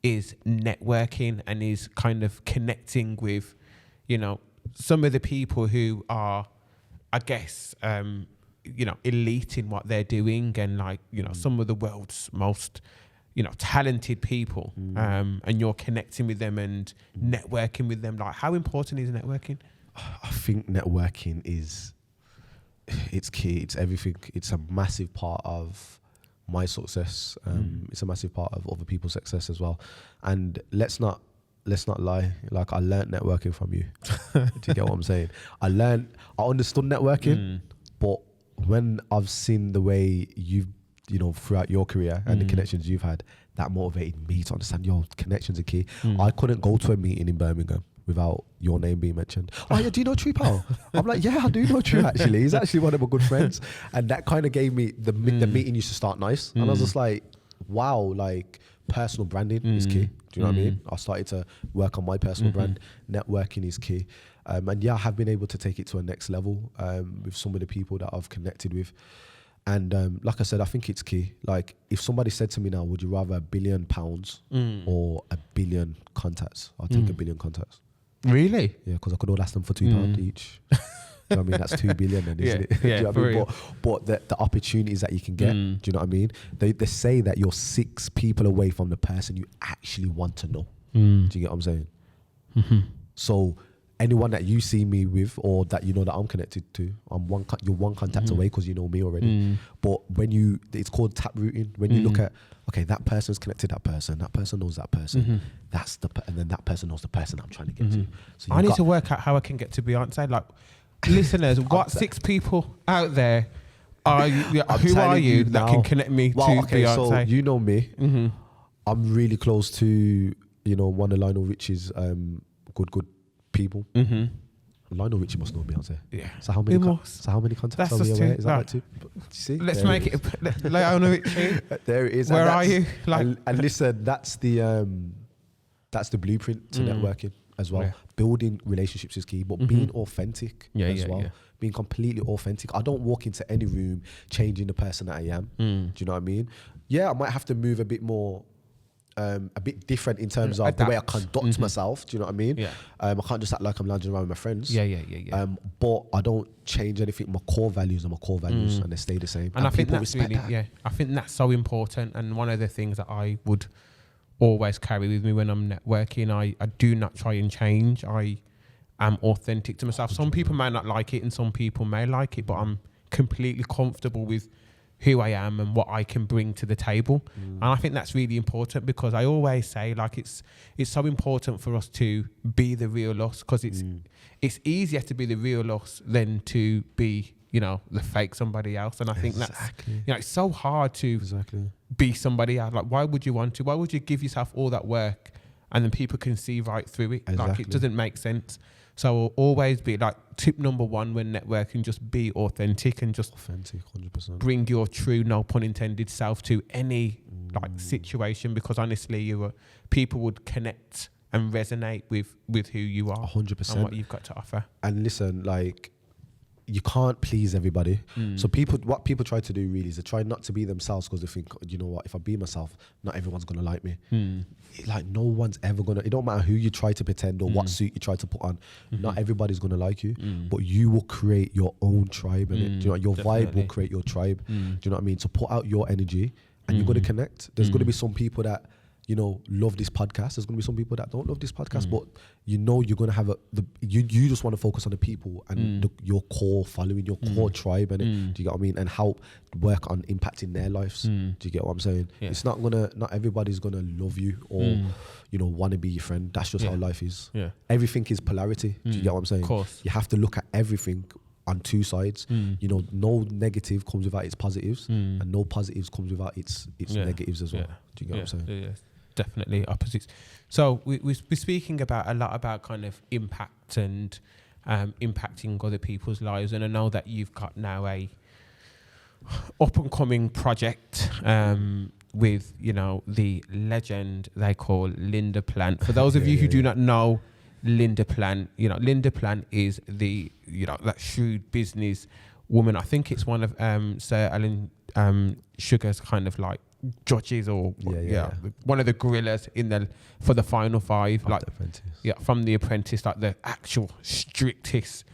is networking and is kind of connecting with, you know, some of the people who are, I guess, you know, elite in what they're doing, and like, you know, some of the world's most, you know, talented people, and you're connecting with them and networking with them. Like, how important is networking? I think networking it's key. It's everything. It's a massive part of my success. It's a massive part of other people's success as well. And let's not lie. Like, I learned networking from you. Do you get what I'm saying? I understood networking, but when I've seen the way you've, you know, throughout your career and the connections you've had, that motivated me to understand your connections are key. I couldn't go to a meeting in Birmingham without your name being mentioned. Oh yeah, do you know True Pal? I'm like, yeah, I do know True actually. He's actually one of my good friends. And that kind of gave me, the meeting used to start nice. And I was just like, wow, like personal branding is key. Do you know what I mean? I started to work on my personal brand. Networking is key. And yeah, I have been able to take it to a next level with some of the people that I've connected with. And like I said, I think it's key. Like, if somebody said to me now, would you rather £1 billion or 1 billion contacts? I'll take 1 billion contacts. Really? Yeah, because I could all ask them for £2 each. Do you know what I mean? That's 2 billion then, isn't it? Do you know what I mean? But the opportunities that you can get, do you know what I mean? They say that you're 6 people away from the person you actually want to know. Do you get what I'm saying? So anyone that you see me with, or that you know that I'm connected to, you're one contact away because you know me already. But when it's called tap routing. When you look at, okay, that person's connected to that person knows that person, and then that person knows the person I'm trying to get to. So I need to work out how I can get to Beyonce. Like, listeners, what 6 people out there are you, who are you that can connect me to Beyonce? So you know me. I'm really close to, you know, one of Lionel Richie's good people. Lionel Richie must know Beyonce. Yeah. So how many contacts are we aware? Is that like 2? Do you see? Let's make it Lionel Richie. There it is. Where are you? Like, and listen, that's the blueprint to networking as well. Building relationships is key, but being authentic as well. Being completely authentic. I don't walk into any room changing the person that I am. Do you know what I mean? Yeah, I might have to move a bit more, a bit different in terms of the way I conduct myself. Do you know what I mean? Yeah. I can't just act like I'm lounging around with my friends. Yeah. But I don't change anything. My core values are my core values, and they stay the same. And I think that's really, I think that's so important. And one of the things that I would always carry with me when I'm networking, I do not try and change. I am authentic to myself. Some people may not like it and some people may like it, but I'm completely comfortable with who I am and what I can bring to the table. And I think that's really important, because I always say, like, it's so important for us to be the real us, because it's easier to be the real us than to be, you know, the fake somebody else. And I think that's, you know, it's so hard to be somebody else. Like, why would you want to? Why would you give yourself all that work and then people can see right through it? Like, it doesn't make sense. So always be like, tip number 1 when networking, just be authentic and just 100%. Bring your true, no pun intended, self to any like situation, because honestly, people would connect and resonate with who you are 100% and what you've got to offer. And listen, like, you can't please everybody. So what people try to do really is they try not to be themselves, because they think, you know what, if I be myself, not everyone's gonna like me. Like, no one's ever gonna. It don't matter who you try to pretend or what suit you try to put on. Not everybody's gonna like you, but you will create your own tribe. And do you know, your vibe will create your tribe. Do you know what I mean? So put out your energy, and you're gonna connect. There's gonna be some people that love this podcast. There's going to be some people that don't love this podcast, but you're going to have you just want to focus on the people and your core following, your core tribe, and do you get what I mean? And help work on impacting their lives. Do you get what I'm saying? Yeah. It's not everybody's going to love you or, want to be your friend. That's just how life is. Yeah. Everything is polarity. Do you get what I'm saying? Of course. You have to look at everything on two sides. No negative comes without its positives, and no positives comes without its negatives as well. Do you get what I'm saying? Yeah. Definitely opposites. So we're speaking a lot about kind of impact and impacting other people's lives, and I know that you've got now a up and coming project with the legend they call Linda Plant. For those of you who do not know Linda Plant, Linda Plant is the that shrewd business woman. I think it's one of Sir Alan Sugar's kind of like judges or one of the gorillas for the final five, like from The Apprentice, like the actual strictest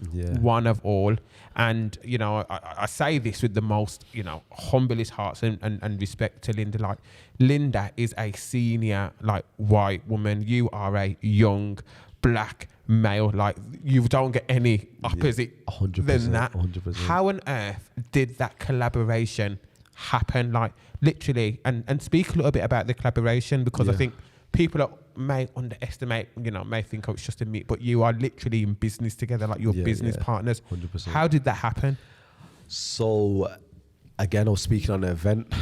one of all. And I say this with the most humblest hearts and respect to Linda. Like, Linda is a senior like white woman. You are a young black male. Like, you don't get any opposite 100%, than that. 100%. How on earth did that collaboration happen? Like, literally, and speak a little bit about the collaboration, because I think people may underestimate, may think, oh, it's just a meet, but you are literally in business together, like you're business partners. 100%. How did that happen? So, again, I was speaking on an event.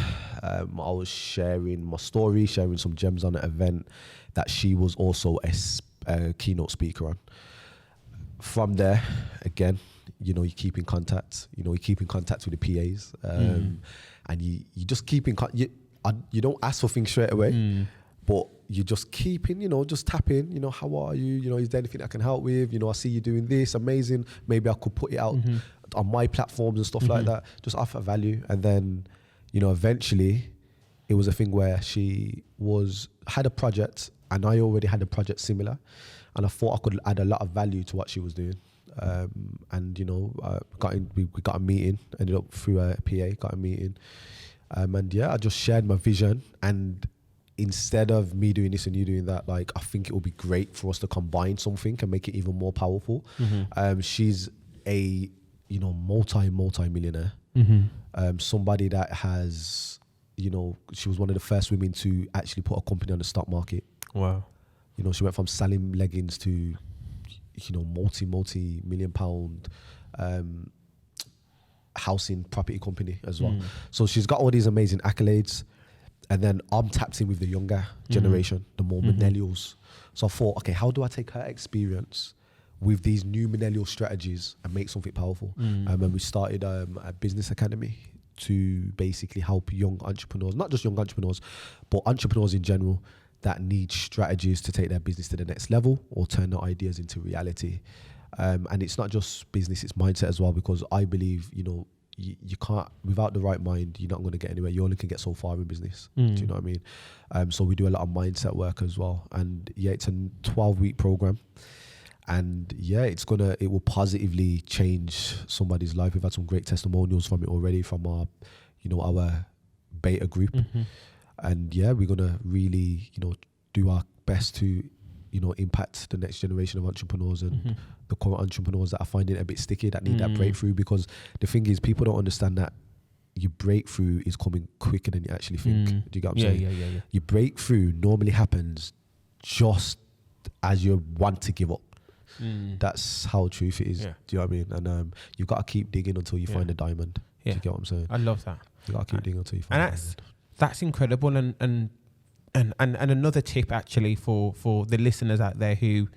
I was sharing my story, sharing some gems on an event that she was also a keynote speaker on. From there, again, you keep in contact. You keep in contact with the PAs, and you just keep in contact. You don't ask for things straight away, but you just keep in. Just tap in. How are you? Is there anything I can help with? I see you doing this, amazing. Maybe I could put it out on my platforms and stuff like that. Just offer value, and then eventually, it was a thing where she had a project, and I already had a project similar, and I thought I could add a lot of value to what she was doing. And we got a meeting, ended up through a PA, got a meeting, and I just shared my vision. And instead of me doing this and you doing that, like, I think it would be great for us to combine something and make it even more powerful. She's a multi-millionaire, somebody that has she was one of the first women to actually put a company on the stock market. Wow. She went from selling leggings to multi-million pound housing property company as well. So she's got all these amazing accolades, and then I'm tapped in with the younger generation, the more millennials. So I thought, okay, how do I take her experience with these new millennial strategies and make something powerful? And we started a business academy to basically help young entrepreneurs, not just young entrepreneurs, but entrepreneurs in general, that need strategies to take their business to the next level or turn their ideas into reality. And it's not just business, it's mindset as well, because I believe, you can't, without the right mind, you're not going to get anywhere. You only can get so far in business. Do you know what I mean? So we do a lot of mindset work as well. And it's a 12-week program. And it will positively change somebody's life. We've had some great testimonials from it already, from our beta group. And we're gonna really, do our best to, impact the next generation of entrepreneurs and the current entrepreneurs that are finding it a bit sticky, that need that breakthrough. Because the thing is, people don't understand that your breakthrough is coming quicker than you actually think. Do you get what I'm saying? Yeah. Your breakthrough normally happens just as you want to give up. That's how truth it is. Do you know what I mean? And you've got to keep digging until you find a diamond. Do you get what I'm saying? I love that. You got to keep digging until you find a diamond. That's incredible. And another tip actually for the listeners out there who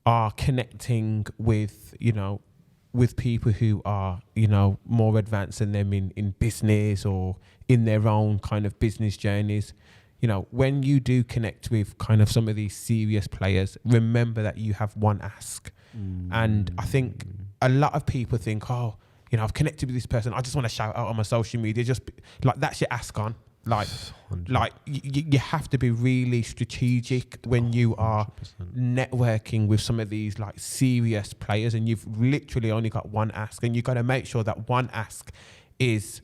are connecting with, with people who are, more advanced than them in business or in their own kind of business journeys. When you do connect with kind of some of these serious players, remember that you have one ask. And I think a lot of people think, oh, I've connected with this person, I just want to shout out on my social media, just like, that's your ask on. Like you have to be really strategic when you are 100%. Networking with some of these like serious players, and you've literally only got one ask, and you've got to make sure that one ask is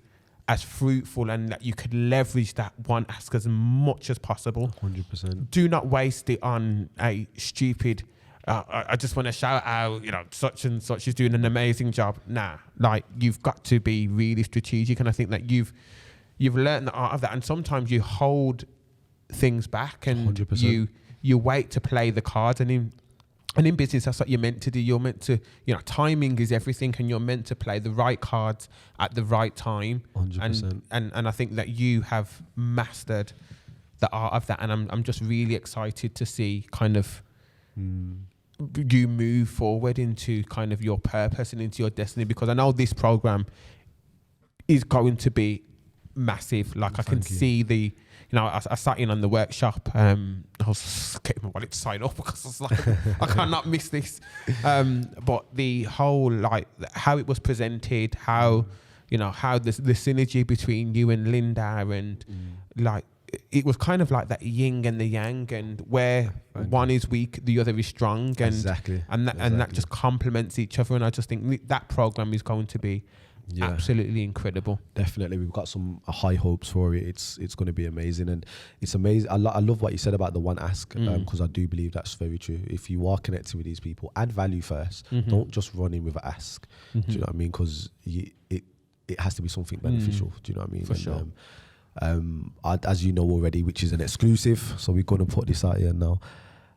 as fruitful, and that you could leverage that one ask as much as possible. 100%. Do not waste it on a stupid, I just want to shout out, such and such is doing an amazing job. Nah, like, you've got to be really strategic. And I think that you've learned the art of that. And sometimes you hold things back, and 100%. you wait to play the cards. And in business, that's what you're meant to do. You're meant to, timing is everything, and you're meant to play the right cards at the right time. 100%. And I think that you have mastered the art of that. And I'm just really excited to see kind of you move forward into kind of your purpose and into your destiny, because I know this program is going to be massive. Like, I can see the, I sat in on the workshop. I was getting my wallet to sign up because I was like, I cannot miss this. But the whole, like, how it was presented, how, how the synergy between you and Linda, and like, it was kind of like that yin and the yang, and where one is weak, the other is strong, and Exactly. and that just complements each other. And I just think that program is going to be absolutely incredible. Definitely, we've got some high hopes for it. It's going to be amazing, and it's amazing. I love what you said about the one ask, because I do believe that's very true. If you are connected with these people, add value first. Don't just run in with an ask. Do you know what I mean? Because it has to be something beneficial. Do you know what I mean? For sure. As you know already, which is an exclusive, so we're going to put this out here now.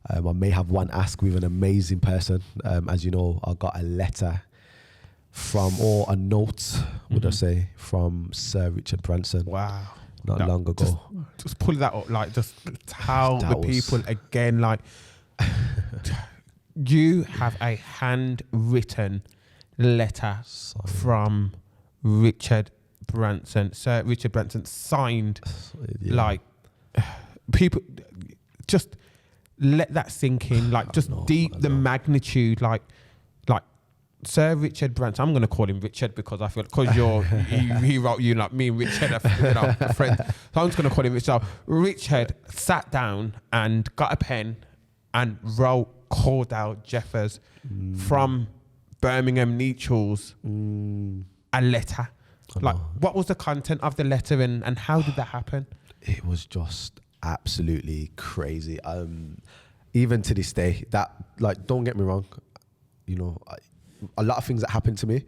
I may have one ask with an amazing person. As you know, I got a letter or a note, would I say, from Sir Richard Branson. Wow. Not long ago. Just pull that up, like, just tell the people again, like, you have a handwritten letter from Richard Branson, Sir Richard Branson, signed. Like, people, just let that sink in, like, just the magnitude, like Sir Richard Branson. I'm going to call him Richard because I feel, because he wrote you, like me and Richard are friends. So I'm just going to call him Richard. Richard sat down and got a pen and wrote Cordell Jeffers from Birmingham Nechells a letter. Like, what was the content of the letter, and how did that happen? It was just absolutely crazy. Even to this day, that, like, don't get me wrong, a lot of things that happened to me,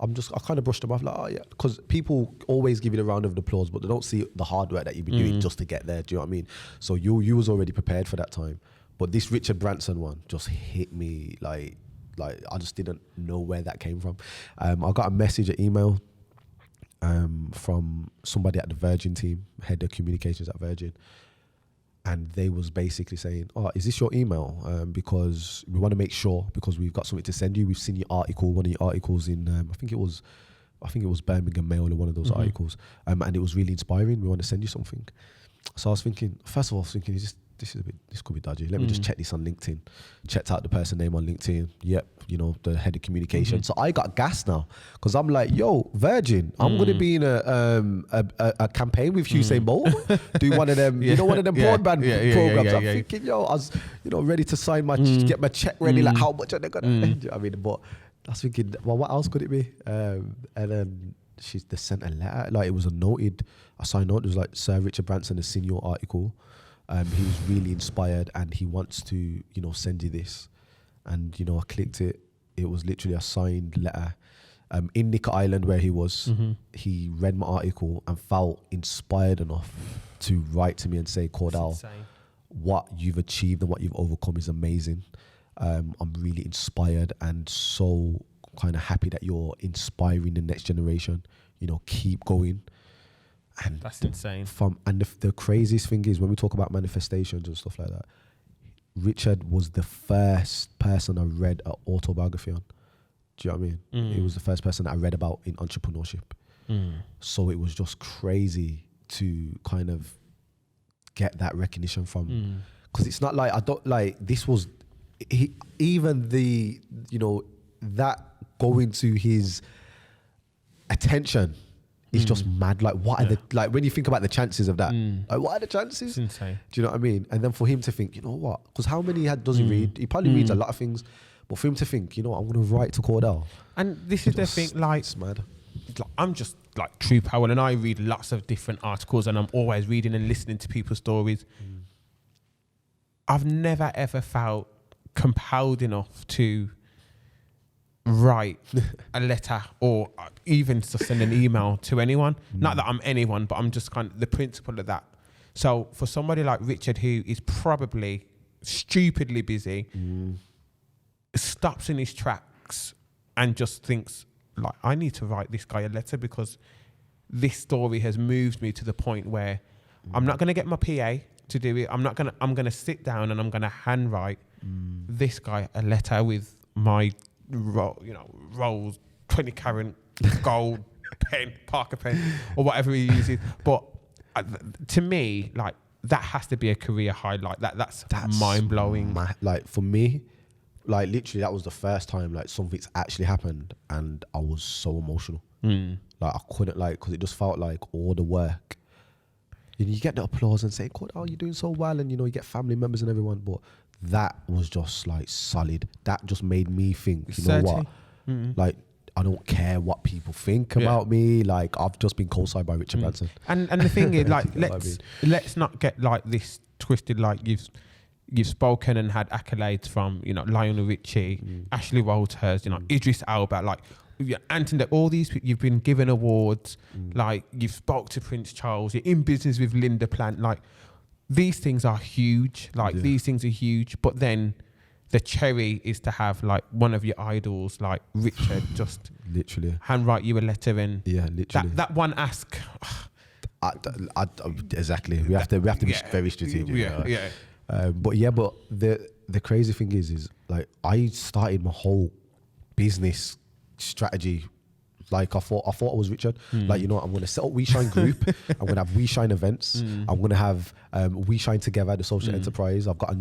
I kind of brushed them off, like, oh yeah, because people always give you the round of applause, but they don't see the hard work that you've been doing just to get there. Do you know what I mean? So you was already prepared for that time, but this Richard Branson one just hit me like I just didn't know where that came from. I got a message, an email from somebody at the Virgin team, head of communications at Virgin, and they was basically saying, oh, is this your email? Because we want to make sure, because we've got something to send you. We've seen your article, one of your articles in, I think it was Birmingham Mail, or one of those articles, and it was really inspiring. We want to send you something. So I was thinking, first of all, this could be dodgy. Let me just check this on LinkedIn. Checked out the person name on LinkedIn. Yep, the head of communication. So I got gas now, because I'm like, yo, Virgin, I'm going to be in a campaign with Usain Bolt. Do one of them, one of them broadband programs. I'm thinking, yo, I was, ready to sign get my check ready. Like, how much are they gonna? You know what I mean, but I was thinking, well, what else could it be? And then they sent a letter. Like, it was a signed note. It was like, Sir Richard Branson has seen your article. He was really inspired, and he wants to, send you this. And, I clicked it. It was literally a signed letter. In Nicker Island, where he was, he read my article and felt inspired enough to write to me and say, Cordell, what you've achieved and what you've overcome is amazing. I'm really inspired and so kind of happy that you're inspiring the next generation. Keep going. And that's insane. The craziest thing is, when we talk about manifestations and stuff like that, Richard was the first person I read an autobiography on. Do you know what I mean? He was the first person that I read about in entrepreneurship. So it was just crazy to kind of get that recognition from, because it's not like, I don't like, this was even the, that going to his attention. It's just mad. Like, what are the, when you think about the chances of that, like, what are the chances? It's insane. Do you know what I mean? And then for him to think, you know what? Because how many does he read? He probably reads a lot of things, but for him to think, I'm going to write to Cordell. And this is the thing, like, it's mad. I'm just like true power, and I read lots of different articles, and I'm always reading and listening to people's stories. I've never ever felt compelled enough to write a letter or even to send an email to anyone. Not that I'm anyone, but I'm just kind of the principle of that. So for somebody like Richard, who is probably stupidly busy, stops in his tracks and just thinks, like, I need to write this guy a letter because this story has moved me to the point where I'm not going to get my PA to do it. I'm going to sit down and I'm going to handwrite this guy a letter with my Rolls 20 carat gold pen, Parker pen, or whatever he uses. But to me, like, that has to be a career highlight. That's mind blowing. Like, for me, like, literally, that was the first time like something's actually happened, and I was so emotional. Like, I couldn't, like, because it just felt like all the work. You get the applause and say, "Cordell, you're doing so well," and you get family members and everyone, but that was just like solid. That just made me think, you know what? Like, I don't care what people think about me. Like, I've just been co-signed by Richard Branson. And the thing is, like, let's not get like this twisted. Like, you've spoken and had accolades from Lionel Richie, Ashley Walters, Idris Elba, like Anthony. All these people, you've been given awards. Like, you've spoke to Prince Charles. You're in business with Linda Plant. Like, these things are huge. Like, these things are huge. But then the cherry is to have like one of your idols, like Richard, just literally handwrite you a letter, and literally that one ask. Exactly. We have to be very strategic. But the crazy thing is like, I started my whole business strategy. Like, I thought I was Richard. Like, I'm going to set up We Shine Group. I'm going to have We Shine events. I'm going to have We Shine Together, the social enterprise. I've got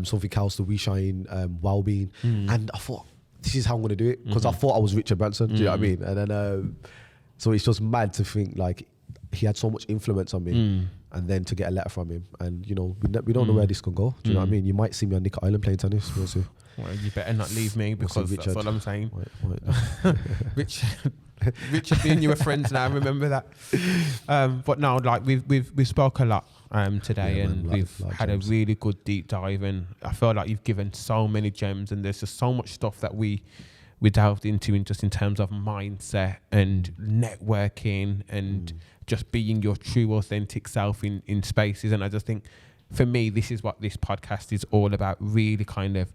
something else, the We Shine Wellbeing. And I thought, this is how I'm going to do it, because I thought I was Richard Branson. Do you know what I mean? And then, so it's just mad to think, like, he had so much influence on me. And then to get a letter from him. And, we don't know where this can go. Do you know what I mean? You might see me on Nick Island playing tennis. We'll see. Well, you better not leave me, because that's all I'm saying. Richard, me and you are friends now. Remember that. But no, like, we've spoke a lot today, and we've had gems. A really good deep dive, and I feel like you've given so many gems, and there's just so much stuff that we delved into in terms of mindset and networking and just being your true authentic self in spaces. And I just think, for me, this is what this podcast is all about, really kind of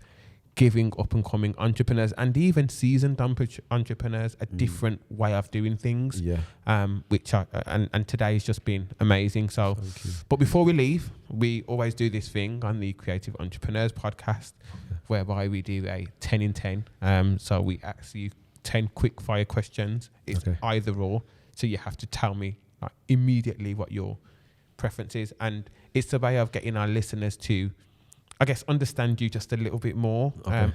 giving up and coming entrepreneurs and even seasoned entrepreneurs a different way of doing things. Which and today has just been amazing. So, but before we leave, we always do this thing on the Creative Entrepreneurs podcast, whereby we do a 10 in 10. So we ask you 10 quick fire questions. It's either or, so you have to tell me like immediately what your preference is, and it's a way of getting our listeners to, I guess, understand you just a little bit more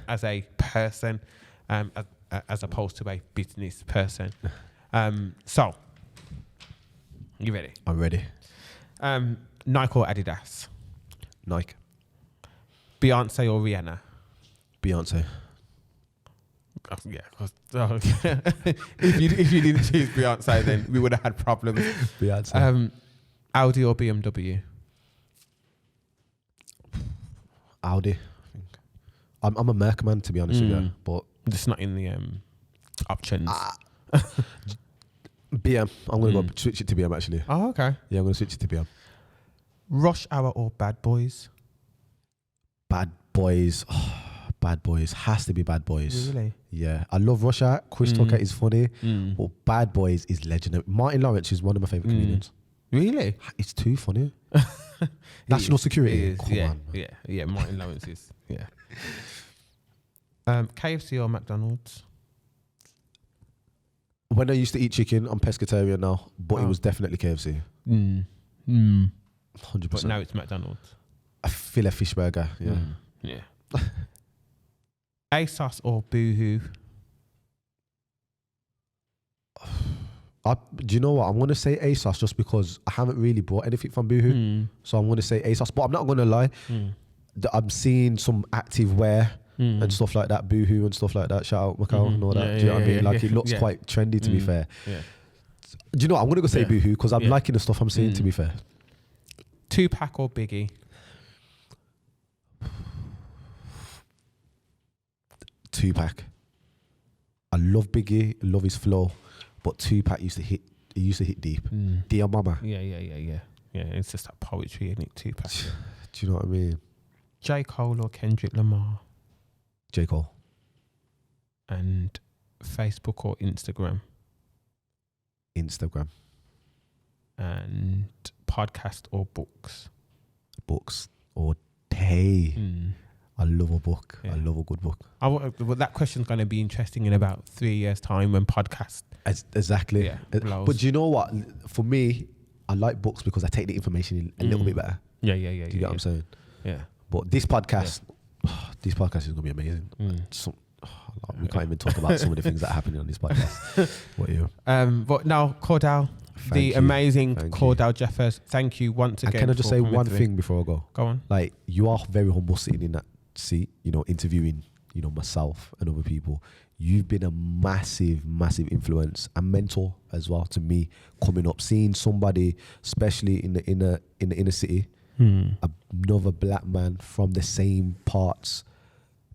as a person, as opposed to a business person. So, you ready? I'm ready. Nike or Adidas? Nike. Beyonce or Rihanna? Beyonce. If you didn't choose Beyonce, then we would have had problems. Beyonce. Audi or BMW? Audi. I'm a Merc man, to be honest with you, but it's not in the options. BM. I'm gonna go switch it to BM actually. Oh, okay. Yeah, I'm gonna switch it to BM. Rush Hour or Bad Boys? Bad Boys. Oh, Bad Boys has to be Bad Boys. Really? Yeah, I love Rush Hour. Chris Tucker is funny, but Bad Boys is legendary. Martin Lawrence is one of my favorite comedians. Really? It's too funny. National Security. Come on. Yeah. Martin Lawrence is. KFC or McDonald's? When I used to eat chicken, I'm pescatarian now, but it was definitely KFC. 100%. But now it's McDonald's. A filet fish burger. Yeah. ASOS or Boohoo? Do you know what? I'm going to say ASOS just because I haven't really bought anything from Boohoo. So I'm going to say ASOS. But I'm not going to lie. I'm seeing some active wear and stuff like that. Boohoo and stuff like that. Shout out Macau and all that. Do you know what I mean? Like, it looks quite trendy, to be fair. Do you know what? I'm going to go say Boohoo because I'm liking the stuff I'm seeing, to be fair. Tupac or Biggie? Tupac. I love Biggie, I love his flow, but Tupac used to hit deep. Dear Mama. Yeah. Yeah, it's just that poetry, isn't it, Tupac? Do you know what I mean? J. Cole or Kendrick Lamar? J. Cole. And Facebook or Instagram? Instagram. And podcast or books? Books all day. I love a book. Yeah. I love a good book. Well, that question's going to be interesting in about 3 years' time when podcast. Exactly. Yeah, but do you know what? For me, I like books because I take the information in a little bit better. Yeah. Do you get what I'm saying? Yeah. But this podcast, this podcast is going to be amazing. We can't even talk about some of the things that are happening on this podcast. What are you? But now, Cordell, amazing Cordell Jeffers, thank you once again. And can I just say one thing before I go? Go on. Like, you are very humble sitting in that seat, interviewing, myself and other people. You've been a massive, massive influence and mentor as well to me coming up, seeing somebody, especially in the inner city, another black man from the same parts,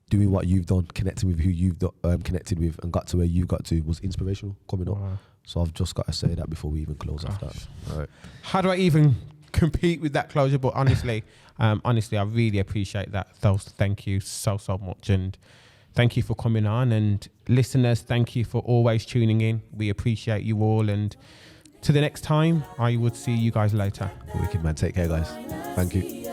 doing what you've done, connecting with who you've connected with and got to where you got to was inspirational coming up. So I've just got to say that before we even close off that. All right. How do I even compete with that closure? But honestly, I really appreciate that. Thank you so much. And thank you for coming on. And listeners, thank you for always tuning in. We appreciate you all. And to the next time, I would see you guys later. Wicked man. Take care, guys. Thank you.